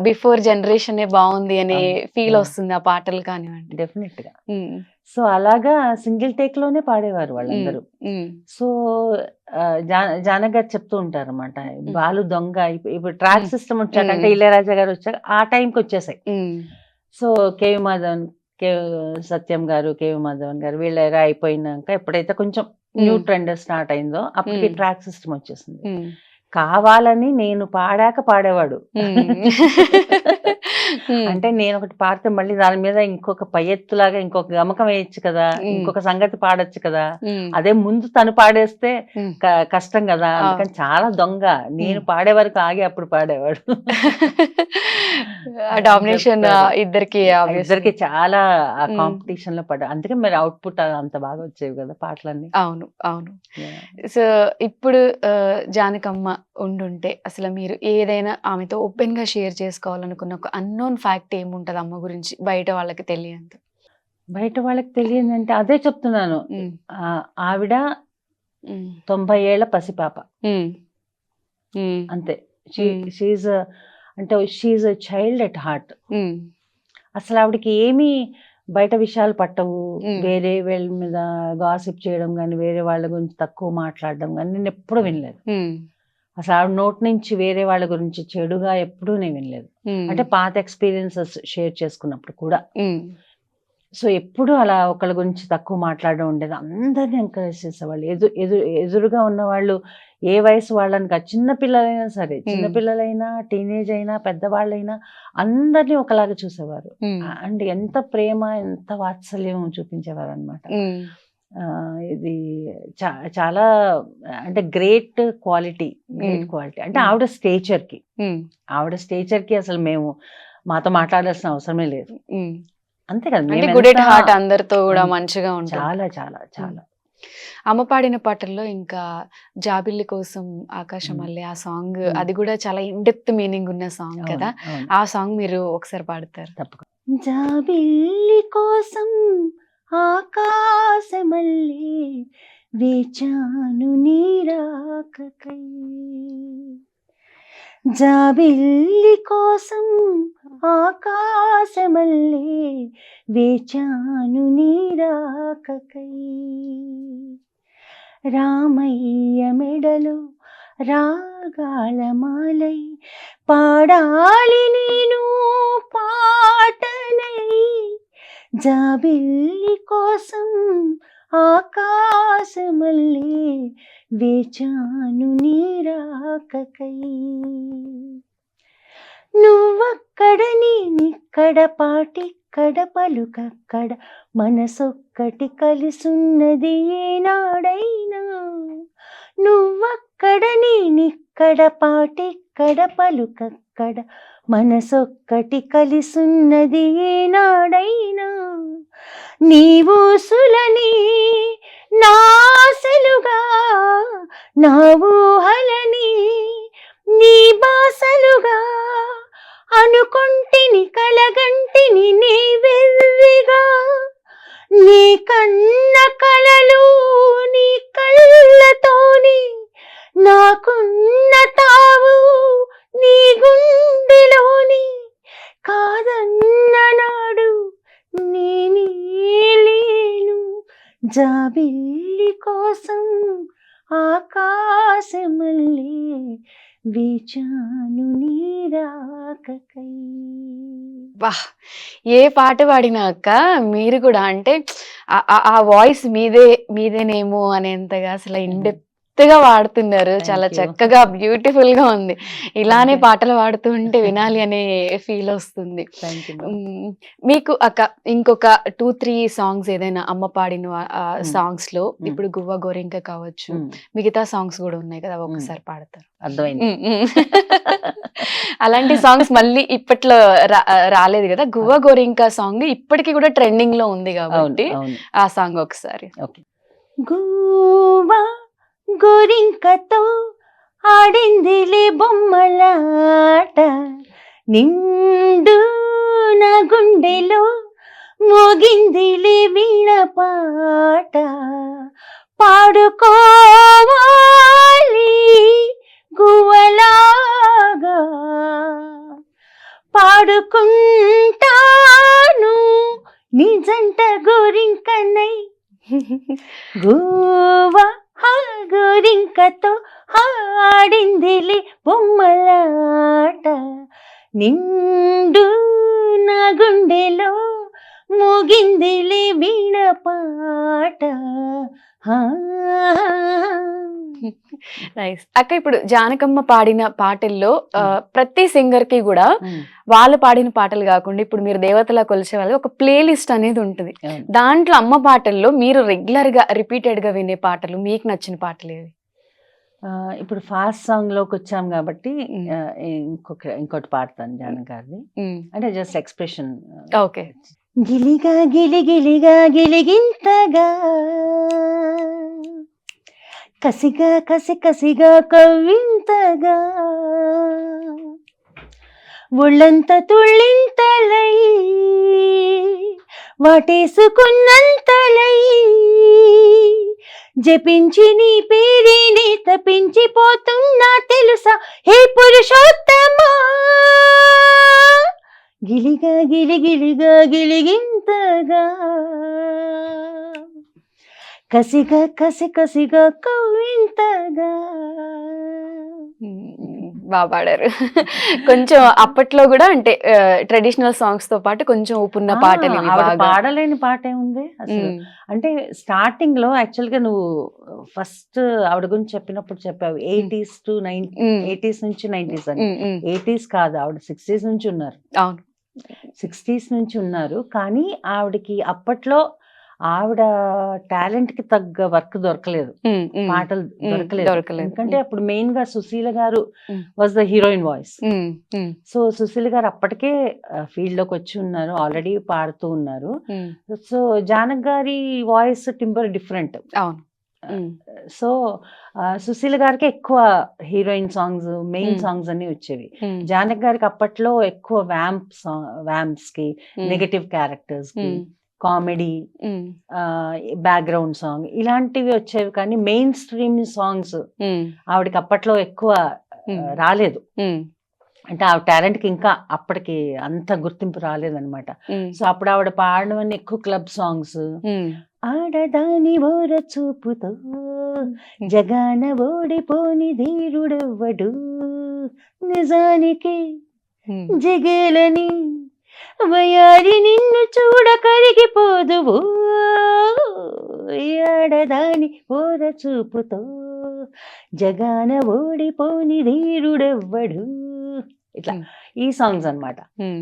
బిఫోర్ జనరేషన్ బాగుంది అనే ఫీల్ వస్తుంది ఆ పాటలు కానివ్వండి. డెఫినెట్ గా. సో అలాగా సింగిల్ టేక్ లోనే పాడేవారు వాళ్ళందరూ. సో జానక్ గారు చెప్తూ ఉంటారు అనమాట, బాలు దొంగ. ఇప్పుడు ట్రాక్ సిస్టమ్ వచ్చాక, అంటే ఇళయరాజా గారు వచ్చాక ఆ టైంకి వచ్చేసాయి. సో కేవి మాధవన్, సత్యం గారు, కేవి మాధవన్ గారు వీళ్ళ ఎరా అయిపోయినాక, ఎప్పుడైతే కొంచెం న్యూ ట్రెండ్ స్టార్ట్ అయిందో అప్పటికి ట్రాక్ సిస్టమ్ వచ్చేసింది. కావాలని నేను పాడాక పాడేవాడు, అంటే నేను ఒకటి పాడితే మళ్ళీ దాని మీద ఇంకొక పై ఎత్తులాగా ఇంకొక గమకం వేయచ్చు కదా, ఇంకొక సంగతి పాడొచ్చు కదా. అదే ముందు తను పాడేస్తే కష్టం కదా, అందుకని చాలా దొంగ. నేను పాడే వరకు ఆగి అప్పుడు పాడేవాడు. డామినేషన్ ఇద్దరికి చాలా ఆ కాంపిటీషన్ లో పడ్డా, అందుకే మరి అవుట్పుట్ అంత బాగా వచ్చేవి కదా పాటలన్నీ. అవును అవును. సో ఇప్పుడు జానకమ్మ ఉండుంటే అసలు మీరు ఏదైనా ఆమెతో ఓపెన్ గా షేర్ చేసుకోవాలనుకున్న ఒక అన్నోన్ ఫ్యాక్ట్ ఏముంటది అమ్మ గురించి బయట వాళ్ళకి తెలియదు? బయట వాళ్ళకి తెలియదంటే అదే చెప్తున్నాను, ఆవిడ 90 ఏళ్ల పసిపాప అంతే. షీఈ్ అంటే she's a child at heart. అసలు ఆవిడకి ఏమీ బయట విషయాలు పట్టవు, వేరే వాళ్ళ మీద గాసిప్ చేయడం కానీ, వేరే వాళ్ళ గురించి తక్కువ మాట్లాడడం కానీ నేను ఎప్పుడు వినలేదు. అసలు ఆవిడ నోటి నుంచి వేరే వాళ్ళ గురించి చెడుగా ఎప్పుడూ నేను వినలేదు. అంటే పాత ఎక్స్పీరియన్సెస్ షేర్ చేసుకున్నప్పుడు కూడా. సో ఎప్పుడు అలా ఒకళ్ళ గురించి తక్కువ మాట్లాడడం ఉండేది. అందరినీ ఎంకరేజ్ చేసేవాళ్ళు. ఎదురుగా ఉన్న వాళ్ళు ఏ వయసు వాళ్ళని కాదు, చిన్నపిల్లలైనా సరే, చిన్నపిల్లలైనా టీనేజ్ అయినా పెద్దవాళ్ళైనా అందరినీ ఒకలాగా చూసేవారు. అండ్ ఎంత ప్రేమ, ఎంత వాత్సల్యం చూపించేవారు అనమాట. ఇది చాలా అంటే గ్రేట్ క్వాలిటీ. అంటే ఆవిడ స్టేచర్కి అసలు మాతో మాట్లాడాల్సిన అవసరమే లేదు. అంతే కదా, గుడ్ ఎట్ హార్ట్, అందరితో కూడా మంచిగా ఉంటుంది. చాలా చాలా చాలా. అమ్మ పాడిన పాటల్లో ఇంకా జాబిల్లి కోసం ఆకాశం మళ్ళీ ఆ సాంగ్, అది కూడా చాలా ఇన్డెప్త్ మీనింగ్ ఉన్న సాంగ్ కదా. ఆ సాంగ్ మీరు ఒకసారి పాడతారు? తప్పకుండా. జాబిల్లి కోసం ఆకాశమల్లే వేచాను నీరాకకై, జాబిల్లి కోసం ఆకాశమల్లే వేచాను నీరాకకై, రామయ్య మెడలో రాగాలమాలై పాడాలి నేను పాటనై, జాబిల్లి కోసం ఆకాశమల్లే వేచాను నీరాకకై, నువ్వక్కడ నేనిక్కడ పాటిక్కడ పలుకక్కడ మనసొక్కటి కలిసున్నది ఏనాడైనా, నువ్వక్కడ నేనిక్కడ పాటిక్కడ పలుకక్కడ మనసొక్కటి కలిసున్నది ఏనాడైనా, నీవు సులని నాసలుగా నా ఊహలని నీ బాసలుగా అనుకుంటిని కలగంటిని నీ వెర్రిగా, నీ కన్న కలలు నీ కళ్ళతోని నాకున్న తావు నీ గుండెలోని, కాదన్న నాడు నేనే లేను, జాబిల్లి కోసం ఆకాశమల్లే వేచాను నీరాకకై. వాహ్, ఏ పాట పాడినా అక్క మీరు కూడా అంటే ఆ వాయిస్ మీదేనేమో అనేంతగా అసలు ఇన్డెప్త్ గా వాడుతున్నారు. చాలా చక్కగా బ్యూటిఫుల్ గా ఉంది. ఇలానే పాటలు పాడుతూ ఉంటే వినాలి అనే ఫీల్ వస్తుంది. మీకు అక్క ఇంకొక 2-3 సాంగ్స్ ఏదైనా అమ్మ పాడిన సాంగ్స్ లో, ఇప్పుడు గువ్వ గోరింక కావచ్చు, మిగతా సాంగ్స్ కూడా ఉన్నాయి కదా, ఒకసారి పాడతారు? అర్థమైంది. అలాంటి సాంగ్స్ మళ్ళీ ఇప్పట్లో రాలేదు కదా. గువ్వ గోరింక సాంగ్ ఇప్పటికీ కూడా ట్రెండింగ్ లో ఉంది కాబట్టి ఆ సాంగ్ ఒకసారి. గువ్వ గోరింకతో ఆడిందిలే బొమ్మలాట, నిండు నా గుండెలో మోగిందిలే వీణ పాట, పాడుకోవాలి గువ్వలాగా పాడుకుంటాను నిజంట గోరింకనై, గువ్వ గోరింకతో ఆడిందిలే బొమ్మలాట, నిండు నా గుండెలో మోగిందిలే వీణ పాట. ఆ. నైస్. అక్క ఇప్పుడు జానకమ్మ పాడిన పాటల్లో ప్రతి సింగర్ కి కూడా వాళ్ళు పాడిన పాటలు కాకుండా ఇప్పుడు మీరు దేవతలా కొలిచే వాళ్ళు ఒక ప్లే లిస్ట్ అనేది ఉంటుంది. దాంట్లో అమ్మ పాటల్లో మీరు రెగ్యులర్ గా రిపీటెడ్ గా వినే పాటలు, మీకు నచ్చిన పాటలు ఏవి? ఇప్పుడు ఫాస్ట్ సాంగ్ లోకి వచ్చాం కాబట్టి ఇంకోటి పాడతాను జానకి గారిది. అంటే జస్ట్ ఎక్స్ప్రెషన్. ఓకే. గిలిగా గిలిగిలిగా గిలిగింతగా కసిగా కసి కసిగా కవ్వింతగా ఒళ్ళంత తుళ్ళింతలై వాటేసుకున్నంతలై జపించి నీ పేరుని తపించిపోతున్నా తెలుసా హే పురుషోత్తమా. గిలిగా గిలిగిలిగా గిలిగింతగా కసిగా కసి కసిగా కవ్వింతగా. బాగా పాడారు. కొంచెం అప్పట్లో కూడా అంటే ట్రెడిషనల్ సాంగ్స్ తో పాటు కొంచెం ఊపున్న పాటలు ఇవి ఆవిడ బాగా. పాడలేని పాట ఏముంది అసలు. అంటే స్టార్టింగ్ లో యాక్చువల్ గా నువ్వు ఫస్ట్ ఆవిడ గురించి చెప్పినప్పుడు చెప్పావు 80s to 80s నుంచి 90s అని. 80s కాదు, ఆవిడ 60s నుంచి ఉన్నారు. అవును, 60s నుంచి ఉన్నారు. కానీ ఆవిడకి అప్పట్లో ఆవిడ టాలెంట్ కి తగ్గ వర్క్ దొరకలేదు, పాటలు దొరకలేదు. ఎందుకంటే అప్పుడు మెయిన్ గా సుశీల గారు was the heroine voice. So Susheela గారు అప్పటికే ఫీల్డ్ లోకి వచ్చి ఉన్నారు, ఆల్రెడీ పాడుతూ ఉన్నారు. సో జానక్ గారి వాయిస్ టింబర్ డిఫరెంట్. అవును. సో సుశీల గారికి ఎక్కువ హీరోయిన్ సాంగ్స్, మెయిన్ సాంగ్స్ అన్ని వచ్చేవి. జానక్ గారికి అప్పట్లో ఎక్కువ వ్యాంప్స్ కి, నెగటివ్ క్యారెక్టర్స్ కి, కామెడీ, బ్యాక్గ్రౌండ్ సాంగ్ ఇలాంటివి వచ్చేవి. కానీ మెయిన్ స్ట్రీమ్ సాంగ్స్ ఆవిడకి అప్పట్లో ఎక్కువ రాలేదు. అంటే ఆవిడ టాలెంట్ కి ఇంకా అప్పటికి అంత గుర్తింపు రాలేదన్నమాట. సో అప్పుడు ఆవిడ పాడవన్నీ ఎక్కువ క్లబ్ సాంగ్స్. ఆడదాని ఓర చూపుతో జగాన ఓడిపోని ధీరుడెవ్వడు, నిజానికి జగేలని వయారి నిన్ను చూడ కరిగిపోదువు, ఆడదాని ఓర చూపుతో జగాన ఓడిపోని ధీరుడెవ్వడు. ఇట్లా ఈ సాంగ్స్ అన్నమాట.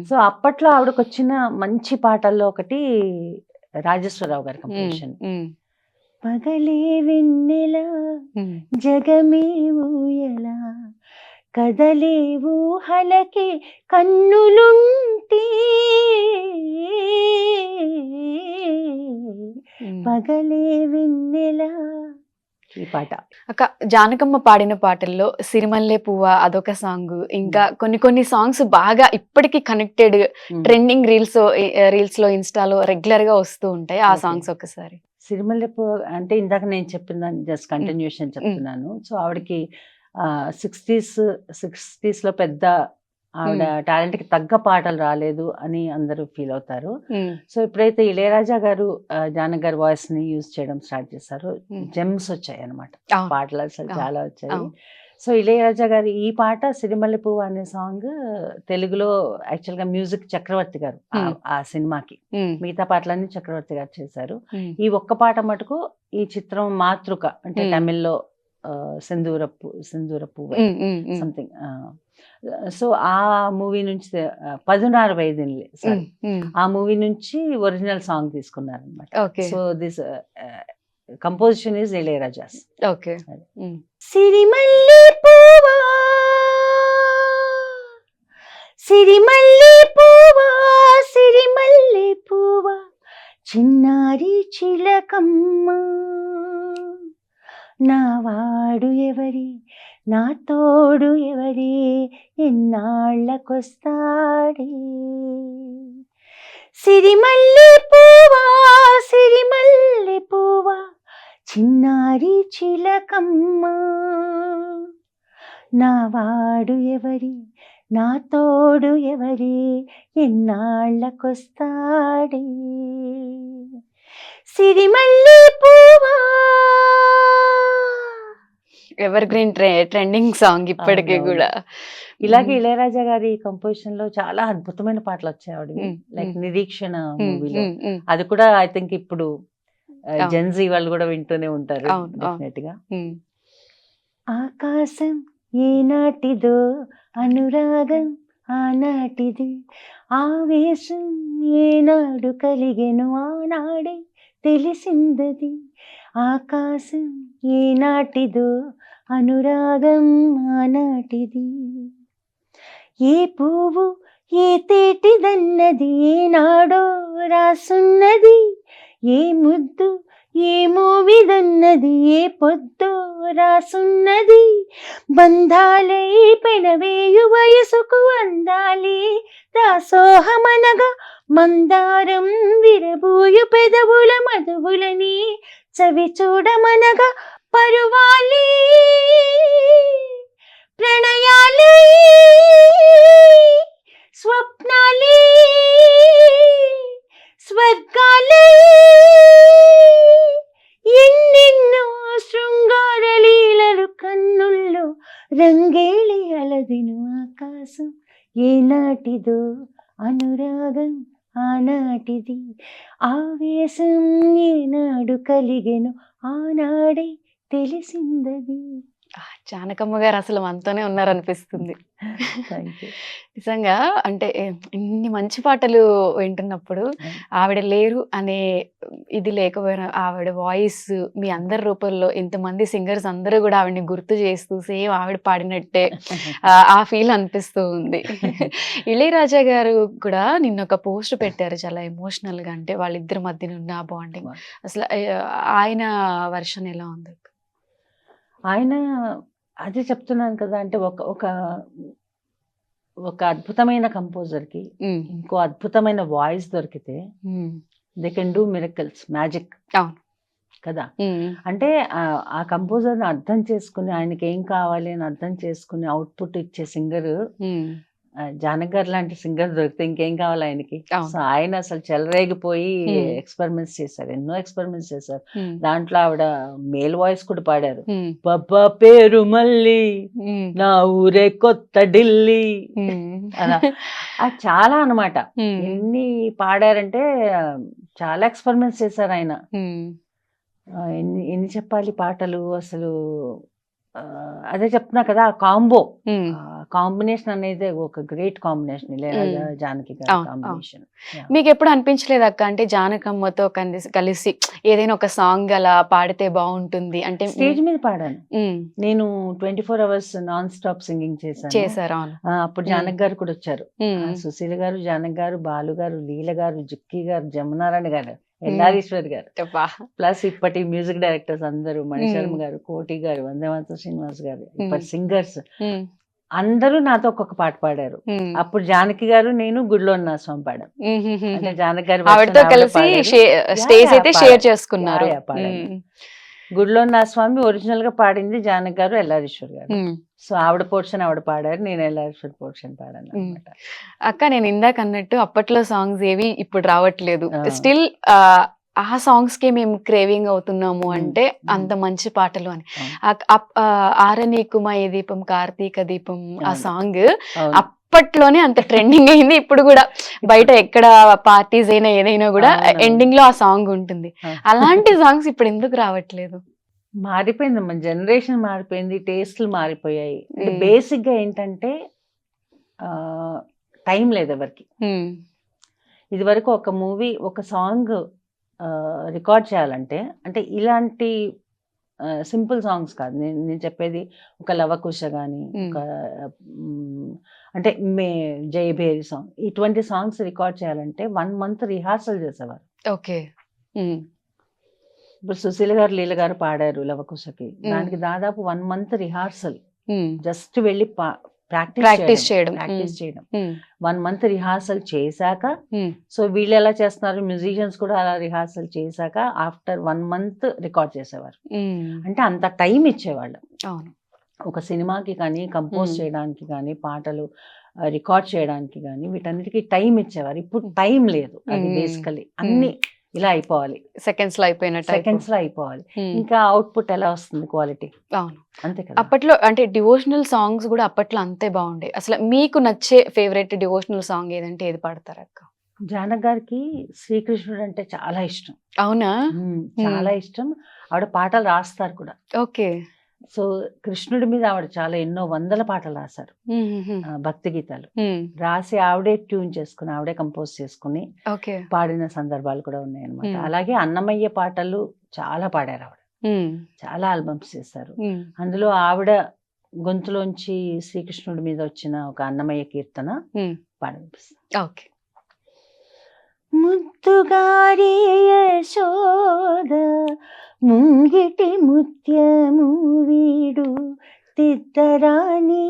సో అప్పట్లో ఆవిడకు వచ్చిన మంచి పాటల్లో ఒకటి రాజేశ్వరరావు గారి కంపోజిషన్. పగలే వెన్నెల జగమే ఊయలా కదలే ఊహలకే కన్నులుంటే పగలే వెన్నెల. ఈ పాట అక్క జానకమ్మ పాడిన పాటల్లో సిరిమల్లె పువ్వ అదొక సాంగ్, ఇంకా కొన్ని సాంగ్స్ బాగా ఇప్పటికీ కనెక్టెడ్, ట్రెండింగ్ రీల్స్ లో ఇన్స్టాలో రెగ్యులర్ గా వస్తూ ఉంటాయి. ఆ సాంగ్స్ ఒకసారి. సిరిమల్లె పువ్వ అంటే ఇందాక నేను చెప్పిన జస్ట్ కంటిన్యూషన్ చెప్తున్నాను. సో ఆవిడకి 60s లో పెద్ద ఆవిడ టాలెంట్ కి తగ్గ పాటలు రాలేదు అని అందరూ ఫీల్ అవుతారు. సో ఎప్పుడైతే ఇళయరాజా గారు జానక్ గారి వాయిస్ ని యూజ్ చేయడం స్టార్ట్ చేశారు, జెమ్స్ వచ్చాయి అనమాట, పాటలు అసలు చాలా వచ్చాయి. సో ఇళయరాజా గారు ఈ పాట సిరిమల్లె పువ్వు అనే సాంగ్ తెలుగులో యాక్చువల్ గా మ్యూజిక్ చక్రవర్తి గారు ఆ సినిమాకి, మిగతా పాటలన్నీ చక్రవర్తి గారు చేశారు. ఈ ఒక్క పాట మటుకు ఈ చిత్రం మాతృక అంటే తమిళ్లో సింధూర పువ్వు సంథింగ్. సో ఆ మూవీ నుంచి 16 వయదినిలే ఆ మూవీ నుంచి ఒరిజినల్ సాంగ్ తీసుకున్నారు అనమాట. So this composition is Ilaiyaraaja's. Okay. సిరిమల్లె పువ్వా సిరిమల్లె పువ్వా సిరిమల్లె పువ్వా చిన్నారి చిలకమ్మ, నా వాడు ఎవరి నా తోడు ఎవరి ఎన్నాళ్ళకొస్తాడే. సిరిమల్లె పువ్వా సిరిమల్లె పువ్వా చిన్నారి చిలకమ్మ, నా వాడు ఎవరి నా తోడు ఎవరి ఎన్నాళ్ళకొస్తాడే. సిరిమల్లె పువ్వా. ఎవర్ గ్రీన్ ట్రెండింగ్ సాంగ్ ఇప్పటికీ అవునవును. కూడా. ఇలాగే ఇళయరాజా గారి కంపోజిషన్ లో చాలా అద్భుతమైన పాటలు వచ్చాయి ఆవిడ, మ్మ్. Like hmm. నిరీక్షణ మ్మ్. మూవీలో. మ్మ్. మ్మ్. అది కూడా ఐ థింక్ ఇప్పుడు అవును. జెన్జీ వాళ్ళు కూడా వింటూనే ఉంటారు అవును, అవును. డెఫినెట్ గా. మ్మ్. ఆకాశం ఏనాటిదో అనురాగం ఆనాటిది, ఆవేశం ఏనాడు కలిగెను ఆనాడే తెలిసిందది. ఆకాశం ఏనాటిదో అనురాగం ఆనాటిది, ఏ పువ్వు ఏ తేటిదన్నది ఏనాడో రాసున్నది, ఏ ముద్దు ఏ మూవిదన్నది ఏ పొద్దో రాసున్నది. బంధాలై పెనవేయు వయసుకు అందాలి దాసోహమనగా, మందారం విరబూయు పెదవుల మధువులని చవి చూడమనగా, పరువాలి ప్రణయాలే స్వప్నాలే స్వర్గాలే, ఎన్నెన్నో శృంగార లీలలు కన్నుల్లో రంగేళి అలదిను. ఆకాశం ఏనాటిదో అనురాగం ఆనాటిది, ఆవేశం ఏనాడు కలిగెను ఆనాడే తెలిసిందది. జానకమ్మ గారు అసలు మనతోనే ఉన్నారనిపిస్తుంది. Thank you. నిజంగా అంటే ఇన్ని మంచి పాటలు వింటున్నప్పుడు ఆవిడ లేరు అనే ఇది లేకపోయినా ఆవిడ వాయిస్ మీ అందరి రూపంలో ఇంతమంది సింగర్స్ అందరూ కూడా ఆవిడని గుర్తు చేస్తూ సేమ్ ఆవిడ పాడినట్టే ఆ ఫీల్ అనిపిస్తూ ఉంది. ఇళయరాజా గారు కూడా నిన్న ఒక పోస్ట్ పెట్టారు చాలా ఎమోషనల్ గా, అంటే వాళ్ళిద్దరి మధ్యన ఉన్న ఆ బాండింగ్ అసలు ఆయన వర్షన్ ఎలా ఉంది? ఆయన అదే చెప్తున్నాను కదా, అంటే ఒక ఒక ఒక అద్భుతమైన కంపోజర్ కి ఇంకో అద్భుతమైన వాయిస్ దొరికితే they can do miracles, magic. అవును కదా. అంటే ఆ కంపోజర్ ని అర్థం చేసుకుని ఆయనకి ఏం కావాలి అని అర్థం చేసుకుని అవుట్పుట్ ఇచ్చే సింగర్ జానక్ గారు లాంటి సింగర్ దొరికితే ఇంకేం కావాలి ఆయనకి. సో ఆయన అసలు చెలరేగిపోయి ఎక్స్పెరిమెంట్స్ చేశారు, ఎన్నో ఎక్స్పెరిమెంట్స్ చేశారు. దాంట్లో ఆవిడ మేల్ వాయిస్ కూడా పాడారు. పప్పా పేరు మళ్ళీ నా ఊరే కొత్త ఢిల్లీ అలా అది చాలా అన్నమాట. ఎన్ని పాడారంటే చాలా ఎక్స్పెరిమెంట్స్ చేశారు ఆయన. ఎన్ని ఎన్ని చెప్పాలి పాటలు అసలు. అదే చెప్తున్నా కదా, ఆ కాంబినేషన్ అనేది ఒక గ్రేట్ కాంబినేషన్, ఇళయరాజా జానకి గారి కాంబినేషన్. మీకు ఎప్పుడు అనిపించలేదు అక్క, అంటే జానకమ్మతో కలిసి ఏదైనా ఒక సాంగ్ అలా పాడితే బాగుంటుంది అంటే? స్టేజ్ మీద పాడాను నేను, 24 hours నాన్ స్టాప్ సింగింగ్ చేశారు. అప్పుడు జానక్ గారు కూడా వచ్చారు, సుశీల గారు, జానక్ గారు, బాలు గారు, లీల గారు, జుక్కి గారు, జమునారాయణ గారు, ఎల్లారీశ్వర్ గారు, ప్లస్ ఇప్పటి మ్యూజిక్ డైరెక్టర్స్ అందరూ, మణిశర్మ గారు, కోటి గారు, వందేమాతరం శ్రీనివాస్ గారు, ఇప్పటి సింగర్స్ అందరూ నాతో ఒక్కొక్క పాట పాడారు. అప్పుడు జానకి గారు నేను గుడిలో ఉన్న స్వామి పాడారు. అంటే జానకి గారు ఆవిడతో కలిసి స్టేజ్ అయితే షేర్ చేసుకున్నారు. గుడిలో ఉన్న స్వామి ఒరిజినల్ గా పాడింది జానకి గారు, ఎల్లారీశ్వర్ గారు. సో ఆవిడ పోర్షన్ ఆవిడ పాడారు, నేను ఎల్లారీశ్వర్ పోర్షన్ పాడాను అన్నమాట. అక్క నేను ఇందాక అన్నట్టు అప్పట్లో సాంగ్స్ ఏవి ఇప్పుడు రావట్లేదు, స్టిల్ ఆ సాంగ్స్ కి మేము క్రేవింగ్ అవుతున్నాము అంటే అంత మంచి పాటలు అని. ఆరనీకుమా ఏ దీపం కార్తీక దీపం ఆ సాంగ్ అప్పట్లోనే అంత ట్రెండింగ్ అయింది. ఇప్పుడు కూడా బయట ఎక్కడ పార్టీస్ అయినా ఏదైనా కూడా ఎండింగ్ లో ఆ సాంగ్ ఉంటుంది. అలాంటి సాంగ్స్ ఇప్పుడు ఎందుకు రావట్లేదు? మారిపోయింది, మన జనరేషన్ మారిపోయింది, టేస్ట్లు మారిపోయాయి. బేసిక్ గా ఏంటంటే టైం లేదు ఎవరికి. ఇది వరకు ఒక మూవీ ఒక సాంగ్ రికార్డ్ చేయాలంటే, అంటే ఇలాంటి సింపుల్ సాంగ్స్ కాదు నేను చెప్పేది, ఒక లవకుశ కానీ, ఒక అంటే జయభేరి సాంగ్, ఇటువంటి సాంగ్స్ రికార్డ్ చేయాలంటే 1 month రిహార్సల్ చేసేవారు. ఓకే. ఇప్పుడు సుశీల గారు, లీల గారు పాడారు లవకుశకి, దానికి దాదాపు 1 month రిహార్సల్, జస్ట్ వెళ్ళి ప్రాక్టీస్ చేయడం. 1 month రిహార్సల్ చేశాక, సో వీళ్ళు ఎలా చేస్తున్నారు, మ్యూజిషియన్స్ కూడా అలా రిహార్సల్ చేశాక ఆఫ్టర్ 1 month రికార్డ్ చేసేవారు. అంటే అంత టైం ఇచ్చేవాళ్ళు ఒక సినిమాకి కానీ, కంపోజ్ చేయడానికి కానీ, పాటలు రికార్డ్ చేయడానికి కానీ, వీటన్నిటికీ టైం ఇచ్చేవారు. ఇప్పుడు టైం లేదు. అది బేసికలీ అన్ని ఇలా అయిపోవాలి, సెకండ్స్ లో అయిపోయినట్టు సెకండ్స్ లో అయిపోవాలి. ఇంకా అవుట్పుట్ ఎలా వస్తుంది, క్వాలిటీ అవును. అంతే కదా. అప్పట్లో అంటే డివోషనల్ సాంగ్స్ కూడా అప్పట్లో అంతే బాగుండే. అసలు మీకు నచ్చే ఫేవరెట్ డివోషనల్ సాంగ్ ఏదంటే ఏది పాడతారు అక్క? జానక్ గారికి శ్రీకృష్ణుడు అంటే చాలా ఇష్టం. అవునా? చాలా ఇష్టం. ఆవిడ పాటలు రాస్తారు కూడా. ఓకే. సో కృష్ణుడి మీద ఆవిడ చాలా ఎన్నో వందల పాటలు రాశారు, భక్తి గీతాలు రాసి ఆవిడే ట్యూన్ చేసుకుని ఆవిడే కంపోజ్ చేసుకుని ఓకే. పాడిన సందర్భాలు కూడా ఉన్నాయి అనమాట. అలాగే అన్నమయ్య పాటలు చాలా పాడారు ఆవిడ, చాలా ఆల్బమ్స్ చేశారు. అందులో ఆవిడ గొంతులోంచి శ్రీకృష్ణుడి మీద వచ్చిన ఒక అన్నమయ్య కీర్తన పాడిపిస్తారు. ఓకే. ముద్దుగారి యశోద ముంగిటి ముత్యము వీడు తిద్దరాని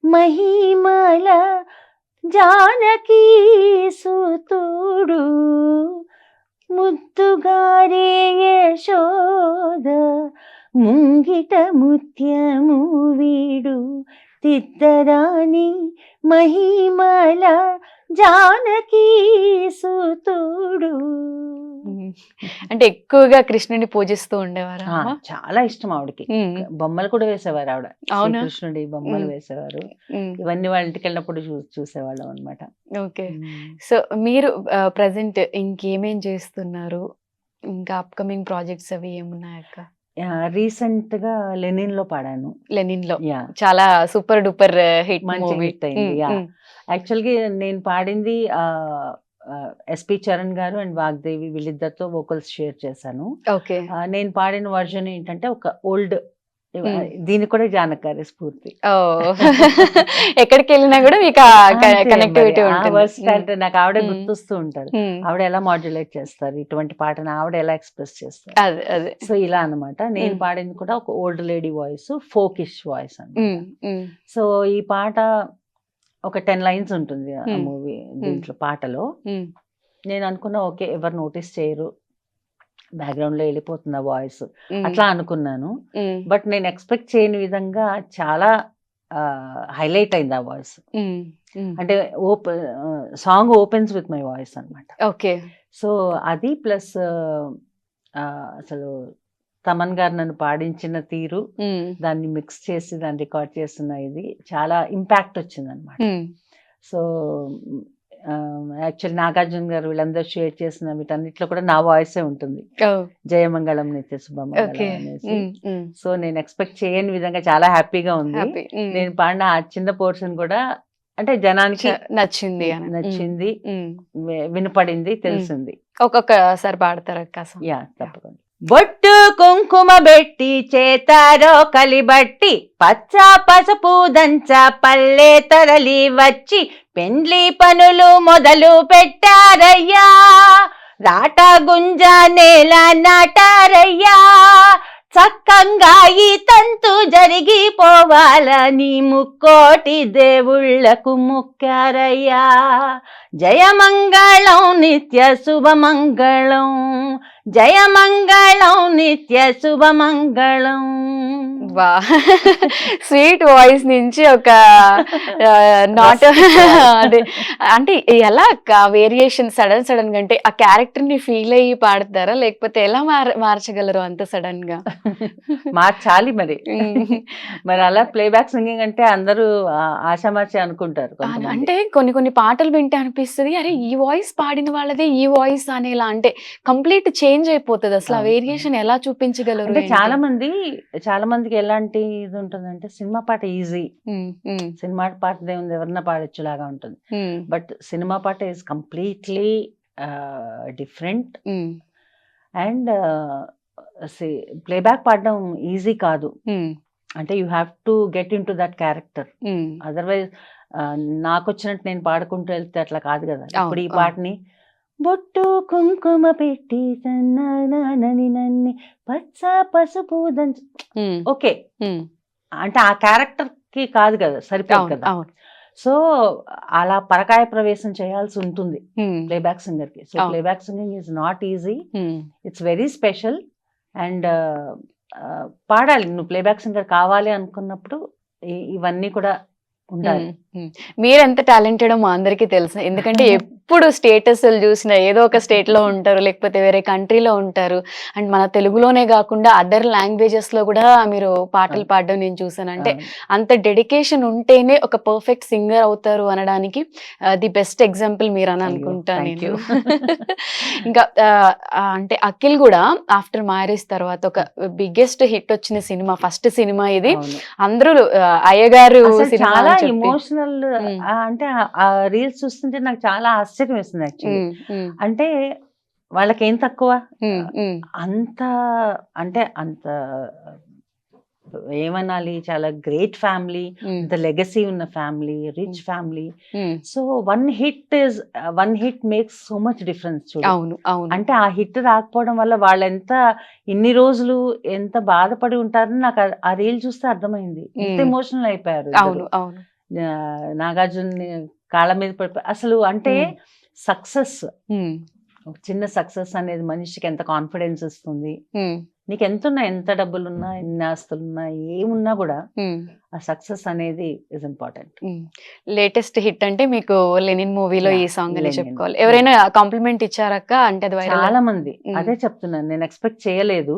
మహిమల జానకీ సుతుడు. ముద్దుగారి యశోద ముంగిట ముత్యము వీడు తిద్దరాని మహిమల జానకీ సుతుడు. అంటే ఎక్కువగా కృష్ణుని పూజిస్తూ ఉండేవారా? చాలా ఇష్టం ఆవిడకి. బొమ్మలు కూడా వేసేవారు ఆవిడ, అవునా? కృష్ణుడి బొమ్మలు వేసేవారు. ఇవన్నీ వాళ్ళ ఇంటికి వెళ్ళినప్పుడు చూసేవాళ్ళం అనమాట. ఓకే. సో మీరు ప్రెసెంట్ ఇంకేమేం చేస్తున్నారు? ఇంకా అప్కమింగ్ ప్రాజెక్ట్స్ అవి ఏమున్నాయక్క? రీసెంట్ గా లెనిన్ లో పాడాను. లెనిన్ లో చాలా సూపర్ డూపర్ హిట్ మంచి హిట్ అయింది. యాక్చువల్గా నేను పాడింది ఎస్పి చరణ్ గారు అండ్ వాగ్దేవి వీళ్ళిద్దరితో వోకల్స్ షేర్ చేశాను. ఓకే. నేను పాడిన వర్జన్ ఏంటంటే ఒక ఓల్డ్, దీనికి కూడా జానక్ గారి స్ఫూర్తి. ఎక్కడికి వెళ్ళినా కూడా మీకు కనెక్టివిటీ ఉంటుంది. నాకు ఆవిడే గుర్తొస్తూ ఉంటారు. ఆవిడ ఎలా మాడ్యులేట్ చేస్తారు, ఇటువంటి పాటను ఆవిడ ఎలా ఎక్స్ప్రెస్ చేస్తారు. సో ఇలా అన్నమాట. నేను పాడింది కూడా ఒక ఓల్డ్ లేడీ వాయిస్, ఫోకిష్ వాయిస్ అన్నమాట. సో ఈ పాట ఒక 10 lines ఉంటుంది ఆ మూవీ దీంట్లో పాటలో. నేను అనుకున్నా ఓకే ఎవరు నోటీస్ చేయరు, బ్యాక్గ్రౌండ్ లో వెళ్ళిపోతుంది ఆ వాయిస్ అట్లా అనుకున్నాను. బట్ నేను ఎక్స్పెక్ట్ చేయని విధంగా చాలా హైలైట్ అయింది ఆ వాయిస్. అంటే song opens with my voice అన్నమాట. ఓకే. సో అది ప్లస్ అసలు తమన్ గారు నన్ను పాడించిన తీరు, దాన్ని మిక్స్ చేసి దాన్ని రికార్డ్ చేస్తున్న ఇది చాలా ఇంపాక్ట్ వచ్చింది అనమాట. సో యాక్చువల్లీ నాగార్జున గారు వీళ్ళందరూ షేర్ చేసిన వీటన్నిటిలో కూడా నా వాయిసే ఉంటుంది, జయమంగళం నిత్య శుభమంగళం అనేసి. సో నేను ఎక్స్పెక్ట్ చేయని విధంగా చాలా హ్యాపీగా ఉంది. నేను పాడిన ఆ చిన్న పోర్షన్ కూడా అంటే జనానికి నచ్చింది, వినపడింది, తెలిసింది. ఒక్కొక్కసారి పాడతారు? యా తప్పకుండా. బొట్టు కుంకుమ బెట్టి చేతారో కలిబట్టి పచ్చ పసుపు దంచ పల్లె తరలి వచ్చి పెండ్లి పనులు మొదలు పెట్టారయ్యా. రాట గుంజ నేల నాటారయ్యా. చక్కంగా ఈ తంతు జరిగిపోవాలని ముక్కోటి దేవుళ్లకు మొక్కారయ్యా. జయమంగళం నిత్య శుభమంగళం, జయమంగళం నిత్య శుభమంగళం. వా, స్వీట్ వాయిస్ నుంచి ఒక నాట్ అదే అంటే ఎలా వేరియేషన్ సడన్ సడన్ గా, అంటే ఆ క్యారెక్టర్ ని ఫీల్ అయ్యి పాడతారా లేకపోతే ఎలా మార్చగలరు అంత సడన్ గా? మార్చాలి మరి. మరి అలా ప్లేబ్యాక్ సింగింగ్ అంటే అందరూ ఆశామార్చి అనుకుంటారు. అంటే కొన్ని పాటలు వింటే అనిపిస్తుంది అరే ఈ వాయిస్ పాడిన వాళ్ళదే ఈ వాయిస్ అనేలా, అంటే కంప్లీట్ చేంజ్ అయిపోతుంది. అసలు ఆ వేరియేషన్ ఎలా చూపించగలరు? అంటే చాలా మందికి ఎలాంటి ఇది ఉంటుందంటే సినిమా పాట ఈజీ, సినిమా పాట దేవుంది ఎవరన్నా పాడొచ్చు లాగా ఉంటుంది. బట్ సినిమా పాట is completely different. And playback పాడడం ఈజీ కాదు. అంటే you have to get in to that character. Otherwise నాకు వచ్చినట్టు నేను పాడుకుంటూ వెళ్తే అట్లా కాదు కదా. ఇప్పుడు ఈ పాటని బొట్టు కుంకుమ పెట్టి నని నన్ని పచ్చ పసుపు దంచ, ఓకే అంటే ఆ క్యారెక్టర్ కి కాదు కదా, సరిపోదు కదా. సో అలా పరకాయ ప్రవేశం చేయాల్సి ఉంటుంది ప్లేబ్యాక్ సింగర్ కి. So playback singing is not easy, it's very special. And పాడాలి, నువ్వు ప్లేబ్యాక్ సింగర్ కావాలి అనుకున్నప్పుడు ఇవన్నీ కూడా ఉండాలి. మీరు ఎంత టాలెంటెడ్ మా అందరికీ తెలుసు, ఎందుకంటే ఎప్పుడు స్టేటస్లు చూసినా ఏదో ఒక స్టేట్ లో ఉంటారు, లేకపోతే వేరే కంట్రీలో ఉంటారు. అండ్ మన తెలుగులోనే కాకుండా అదర్ లాంగ్వేజెస్ లో కూడా మీరు పాటలు పాడడం నేను చూసాను. అంటే అంత డెడికేషన్ ఉంటేనే ఒక పర్ఫెక్ట్ సింగర్ అవుతారు అనడానికి ది బెస్ట్ ఎగ్జాంపుల్ మీరు అని అనుకుంటా నేను. ఇంకా అంటే అఖిల్ కూడా ఆఫ్టర్ మ్యారేజ్ తర్వాత ఒక బిగ్గెస్ట్ హిట్ వచ్చిన సినిమా, ఫస్ట్ సినిమా ఇది. అందరూ అయ్యగారు సినిమా చాలా అని చెప్పి. ఎమోషనల్. అంటే ఆ రీల్స్ చూస్తుంటే నాకు చాలా ఆశ్చర్యం వేస్తుంది యాక్చువల్లీ. అంటే వాళ్ళకేం తక్కువ, అంత అంటే అంత ఏమనాలి, చాలా గ్రేట్ ఫ్యామిలీ, అంత లెగసీ ఉన్న family, rich family. So one hit makes so much difference చూడు. అవును అవును. అంటే ఆ హిట్ రాకపోవడం వల్ల వాళ్ళు ఇన్ని రోజులు ఎంత బాధపడి ఉంటారని నాకు ఆ రీల్ చూస్తే అర్థమైంది. ఎంత ఎమోషనల్ అయిపోయారు. అవును అవును. నాగార్జున కాళ్ళ మీద పడిపోయి అసలు అంటే సక్సెస్, చిన్న సక్సెస్ అనేది మనిషికి ఎంత కాన్ఫిడెన్స్ ఇస్తుంది. నీకు ఎంతున్నా, ఎంత డబ్బులున్నా, ఎన్ని ఆస్తులున్నా, ఏమున్నా కూడా ఆ సక్సెస్ అనేది ఇస్ ఇంపార్టెంట్. లేటెస్ట్ హిట్ అంటే మీకు లెనిన్ మూవీలో ఈ సాంగ్ అని లెనిన్. చెప్పుకోవాలి. ఎవరైనా కాంప్లిమెంట్ ఇచ్చారక్క? అంటే అది వైరల్. చాలా మంది అదే చెప్తున్నాను, నేను ఎక్స్పెక్ట్ చేయలేదు.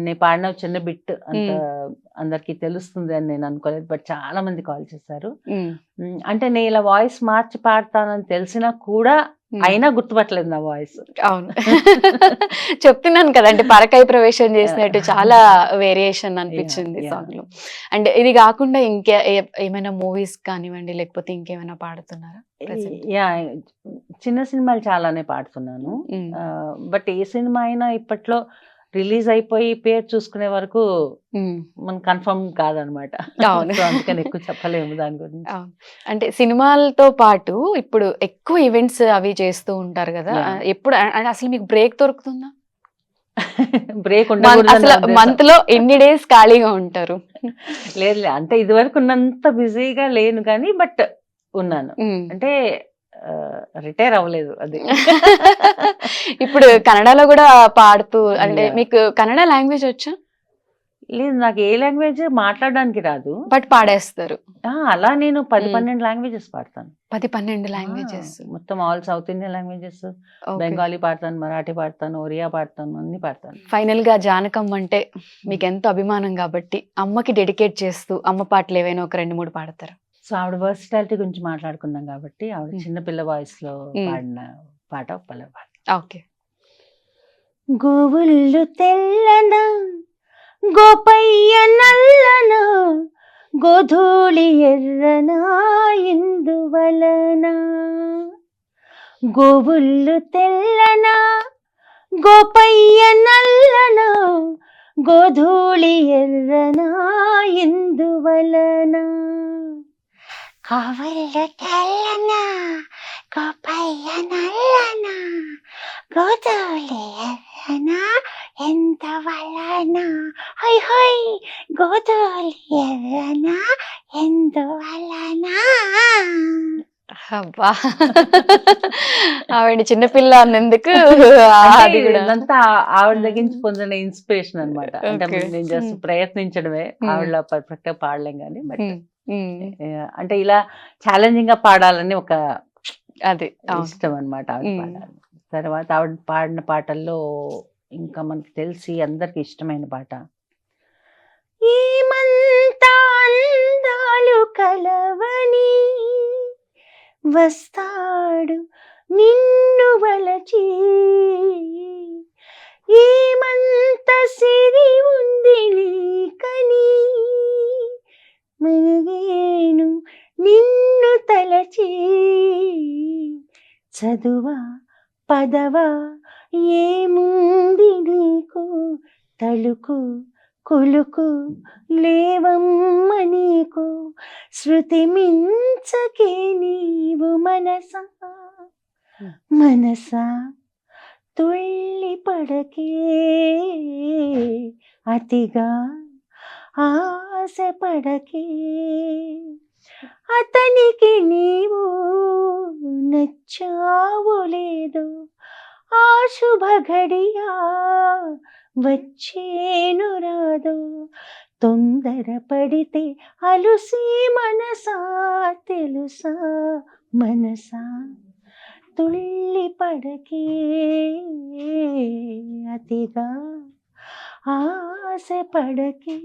నేను పాడిన చిన్న బిట్ అంత అందరికి తెలుస్తుంది అని నేను అనుకోలేదు, బట్ చాలా మంది కాల్ చేశారు. అంటే నేను ఇలా వాయిస్ మార్చి పాడతానని తెలిసినా కూడా అయినా గుర్తుపట్టలేదు నా వాయిస్. అవును చెప్తున్నాను కదా, అంటే పరకాయ ప్రవేశం చేసినట్టు చాలా వేరియేషన్ అనిపించింది సాంగ్ లో. అండ్ ఇది కాకుండా ఇంకే ఏమైనా మూవీస్ కానివ్వండి, లేకపోతే ఇంకేమైనా పాడుతున్నారా? యా, చిన్న సినిమాలు చాలానే పాడుతున్నాను. బట్ ఏ సినిమా అయినా ఇప్పట్లో రిలీజ్ అయిపోయి పేరు చూసుకునే వరకు మనం కన్ఫర్మ్ కాదనమాట. అందుకని ఎక్కువ చెప్పలేము దాని గురించి. అంటే సినిమాలతో పాటు ఇప్పుడు ఎక్కువ ఈవెంట్స్ అవి చేస్తూ ఉంటారు కదా, ఎప్పుడు అసలు మీకు బ్రేక్ దొరుకుతుందా? బ్రేక్ అసలు మంత్ లో ఎన్ని డేస్ ఖాళీగా ఉంటారు? లేదు, అంటే ఇది వరకు ఉన్నంత బిజీగా లేను కానీ బట్ ఉన్నాను. అంటే రిటైర్ అవ్వలేదు అది. ఇప్పుడు కన్నడలో కూడా పాడుతూ, అంటే మీకు కన్నడ లాంగ్వేజ్ వచ్చా? లేదు, నాకు ఏ లాంగ్వేజ్ మాట్లాడడానికి రాదు, బట్ పాడేస్తారు. అలా నేను 10-12 లాంగ్వేజెస్ పాడతాను. 10-12 లాంగ్వేజెస్ మొత్తం all south Indian languages. Bengali పాడతాను, మరాఠీ పాడతాను, ఒరియా పాడతాను, అన్ని పాడతాను. ఫైనల్ గా జానకమ్మ అంటే మీకు ఎంతో అభిమానం కాబట్టి అమ్మకి డెడికేట్ చేస్తూ అమ్మ పాటలు ఏవైనా ఒక 2-3 పాడతారు? సో ఆవిడ వర్సిటాలిటీ గురించి మాట్లాడుకున్నాం కాబట్టి ఆవిడ చిన్నపిల్ల వాయిస్ లో పాడిన పాట పల్లె పాట. ఓకే. గోవుళ్ళు తెల్లన గోపయ్య నల్లన గోధూళి ఎర్రన ఎందువలన, గోవుళ్ళు తెల్లన గోపయ్య నల్లన గోధూళి ఎర్రన ఎందువలన, గోవుళ్ళు తెల్లన గోపయ్య నల్లన గోధూళి ఎర్రన ఎందువలన, హై హై గోధూళి ఎర్రన ఎందువలన. అబ్బా, ఆవిడ చిన్నపిల్ల అన్నందుకు అది కూడా ఇదంతా ఆవిడ దగ్గర నుంచి పొందిన ఇన్స్పిరేషన్ అనమాట. అంటే నేను జస్ట్ ప్రయత్నించడమే, ఆవిడ పర్ఫెక్ట్ గా పాడలేం కానీ బట్ అంటే ఇలా ఛాలెంజింగ్ గా పాడాలని ఒక అది ఇష్టం అనమాట ఆవిడ పాడాలి. తర్వాత ఆవిడ పాడిన పాటల్లో ఇంకా మనకి తెలిసి అందరికి ఇష్టమైన పాట ఏమంతా అందాలు కలవని వస్తాడు నిన్ను వలచి, ఏమంత సిరి ఉంది నీకని మరుగేను నిన్ను తలచి, చదువా పదవా ఏముంది నీకు తలుకు కులుకు లేవమ్మ నీకు, శృతి మించకే నీవు మనసా మనసా తుళ్ళి పడకే, అతిగా ఆశ పడకే, అతనికి నీవు నచ్చావు లేదో ఆ శుభ ఘడియా వచ్చేను రాదో, తొందర పడితే అలుసే మనసా తెలుసా మనసా, తుళ్ళి పడకే అతిగా ఆశ పడకే.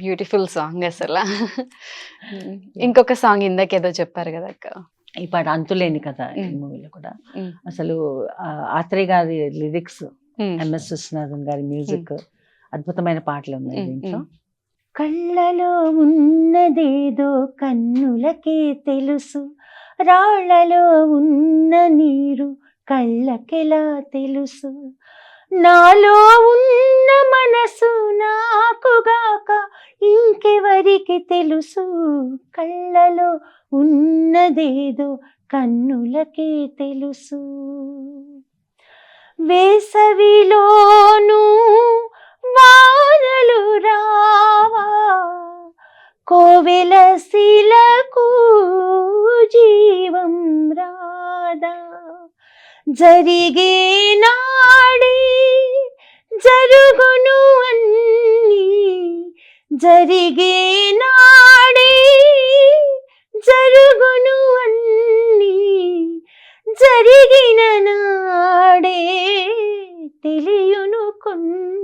బ్యూటిఫుల్ సాంగ్ అసలు. ఇంకొక సాంగ్ ఇందాకేదో చెప్పారు కదా అక్క. ఈ పాట అంతులేని కథ ఈ మూవీలో కూడా అసలు ఆత్రేయ గారి లిరిక్స్, ఎంఎస్ విశ్వనాథన్ గారి మ్యూజిక్, అద్భుతమైన పాటలు ఉన్నాయి దీంట్లో. కళ్ళలో ఉన్నదేదో కన్నులకే తెలుసు, రాళ్లలో ఉన్న నీరు కళ్ళకెలా తెలుసు, నాలో ఉన్న మనసు నాకుగాక ఇంకెవరికి తెలుసు, కళ్ళలో ఉన్నదేదో కన్నులకే తెలుసు. వేసవిలోను వానలు రావా, కోవెల శిలకు జీవం రాదా, జరిగే నాడే జరుగును అన్నీ, జరిగే నాడే జరుగును అన్నీ, జరిగిన నాడే తెలియును కొన్ని,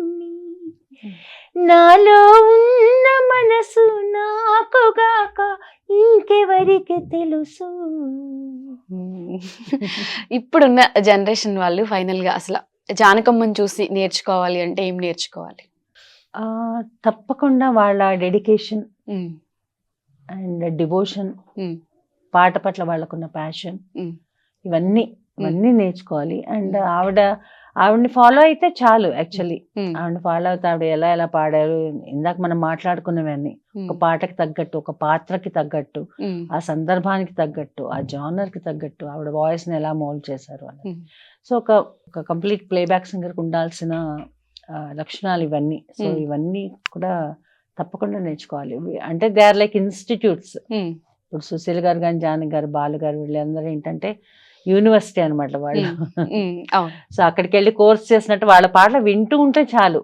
నాలో ఉన్న మనసు నాకుగాక ఇంకెవరికి తెలుసు. ఇప్పుడున్న జనరేషన్ వాళ్ళు ఫైనల్ గా అసలు జానకమ్మని చూసి నేర్చుకోవాలి అంటే ఏం నేర్చుకోవాలి? తప్పకుండా వాళ్ళ డెడికేషన్ అండ్ డివోషన్, పాట పట్ల వాళ్ళకున్న ప్యాషన్, ఇవన్నీ నేర్చుకోవాలి. అండ్ ఆవిడని ఫాలో అయితే చాలు. యాక్చువల్లీ ఆవిడని ఫాలో అవుతే ఆవిడ ఎలా పాడారు, ఇందాక మనం మాట్లాడుకున్నవన్నీ ఒక పాటకి తగ్గట్టు, ఒక పాత్రకి తగ్గట్టు, ఆ సందర్భానికి తగ్గట్టు, ఆ జానర్ కి తగ్గట్టు ఆవిడ వాయిస్ ని ఎలా మోల్డ్ చేశారు అని. సో ఒక కంప్లీట్ ప్లేబ్యాక్ సింగర్ కి ఉండాల్సిన లక్షణాలు ఇవన్నీ. సో ఇవన్నీ కూడా తప్పకుండా నేర్చుకోవాలి. అంటే దే ఆర్ లైక్ ఇన్స్టిట్యూట్స్. ఇప్పుడు సుశీల్ గారు కానీ, జానకి గారు, బాలు గారు, వీళ్ళందరూ ఏంటంటే యూనివర్సిటీ అనమాట వాళ్ళు. సో అక్కడికి వెళ్ళి కోర్స్ చేసినట్టు వాళ్ళ పాటలు వింటూ ఉంటే చాలు.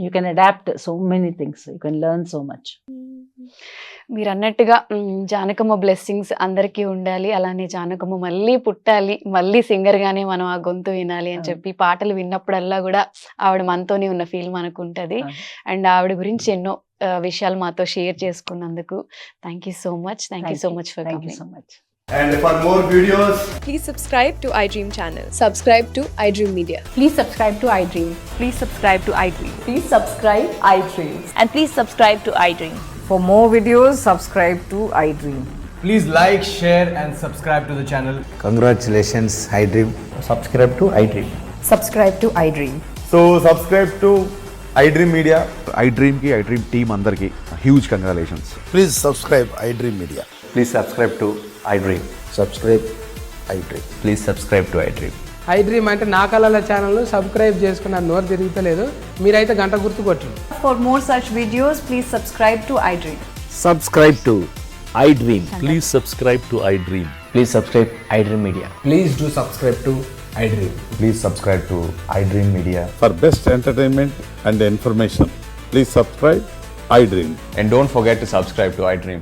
You can adapt so many things, you can learn so much. మీరు అన్నట్టుగా జానకమ్మ బ్లెస్సింగ్స్ అందరికీ ఉండాలి. అలానే జానకమ్మ మళ్ళీ పుట్టాలి, మళ్ళీ సింగర్ గానే మనం ఆ గొంతు వినాలి అని చెప్పి పాటలు విన్నప్పుడల్లా కూడా ఆవిడ మనతోనే ఉన్న ఫీల్ మనకు ఉంటది. అండ్ ఆవిడ గురించి ఎన్నో విషయాలు మాతో షేర్ చేసుకున్నందుకు thank you so much. Thank you so much for coming. So much. And for more videos, please subscribe to iDream channel. Subscribe to iDream Media. Please subscribe to iDream. Please subscribe to iDream. Please subscribe iDream. And please subscribe to iDream. For more videos, subscribe to iDream. please like, share and subscribe to the channel. Congratulations, iDream. Subscribe to iDream. Subscribe to iDream. So subscribe to iDream Media. iDream ki, iDream team andarki huge congratulations. Please subscribe iDream Media. Please subscribe to iDream. Subscribe iDream. Please subscribe to iDream. iDream అంటే నా కళల channel subscribe చేసుకున్న నోరు తిరుగుతలేదు, మీరైతే గంట గుర్తు కొట్టండి. For more such videos, please subscribe to iDream. Subscribe to iDream. Please subscribe to iDream. Please subscribe iDream Media. Please do subscribe to iDream. Please subscribe to iDream Media. For best entertainment and information, please subscribe iDream. And don't forget to subscribe to iDream.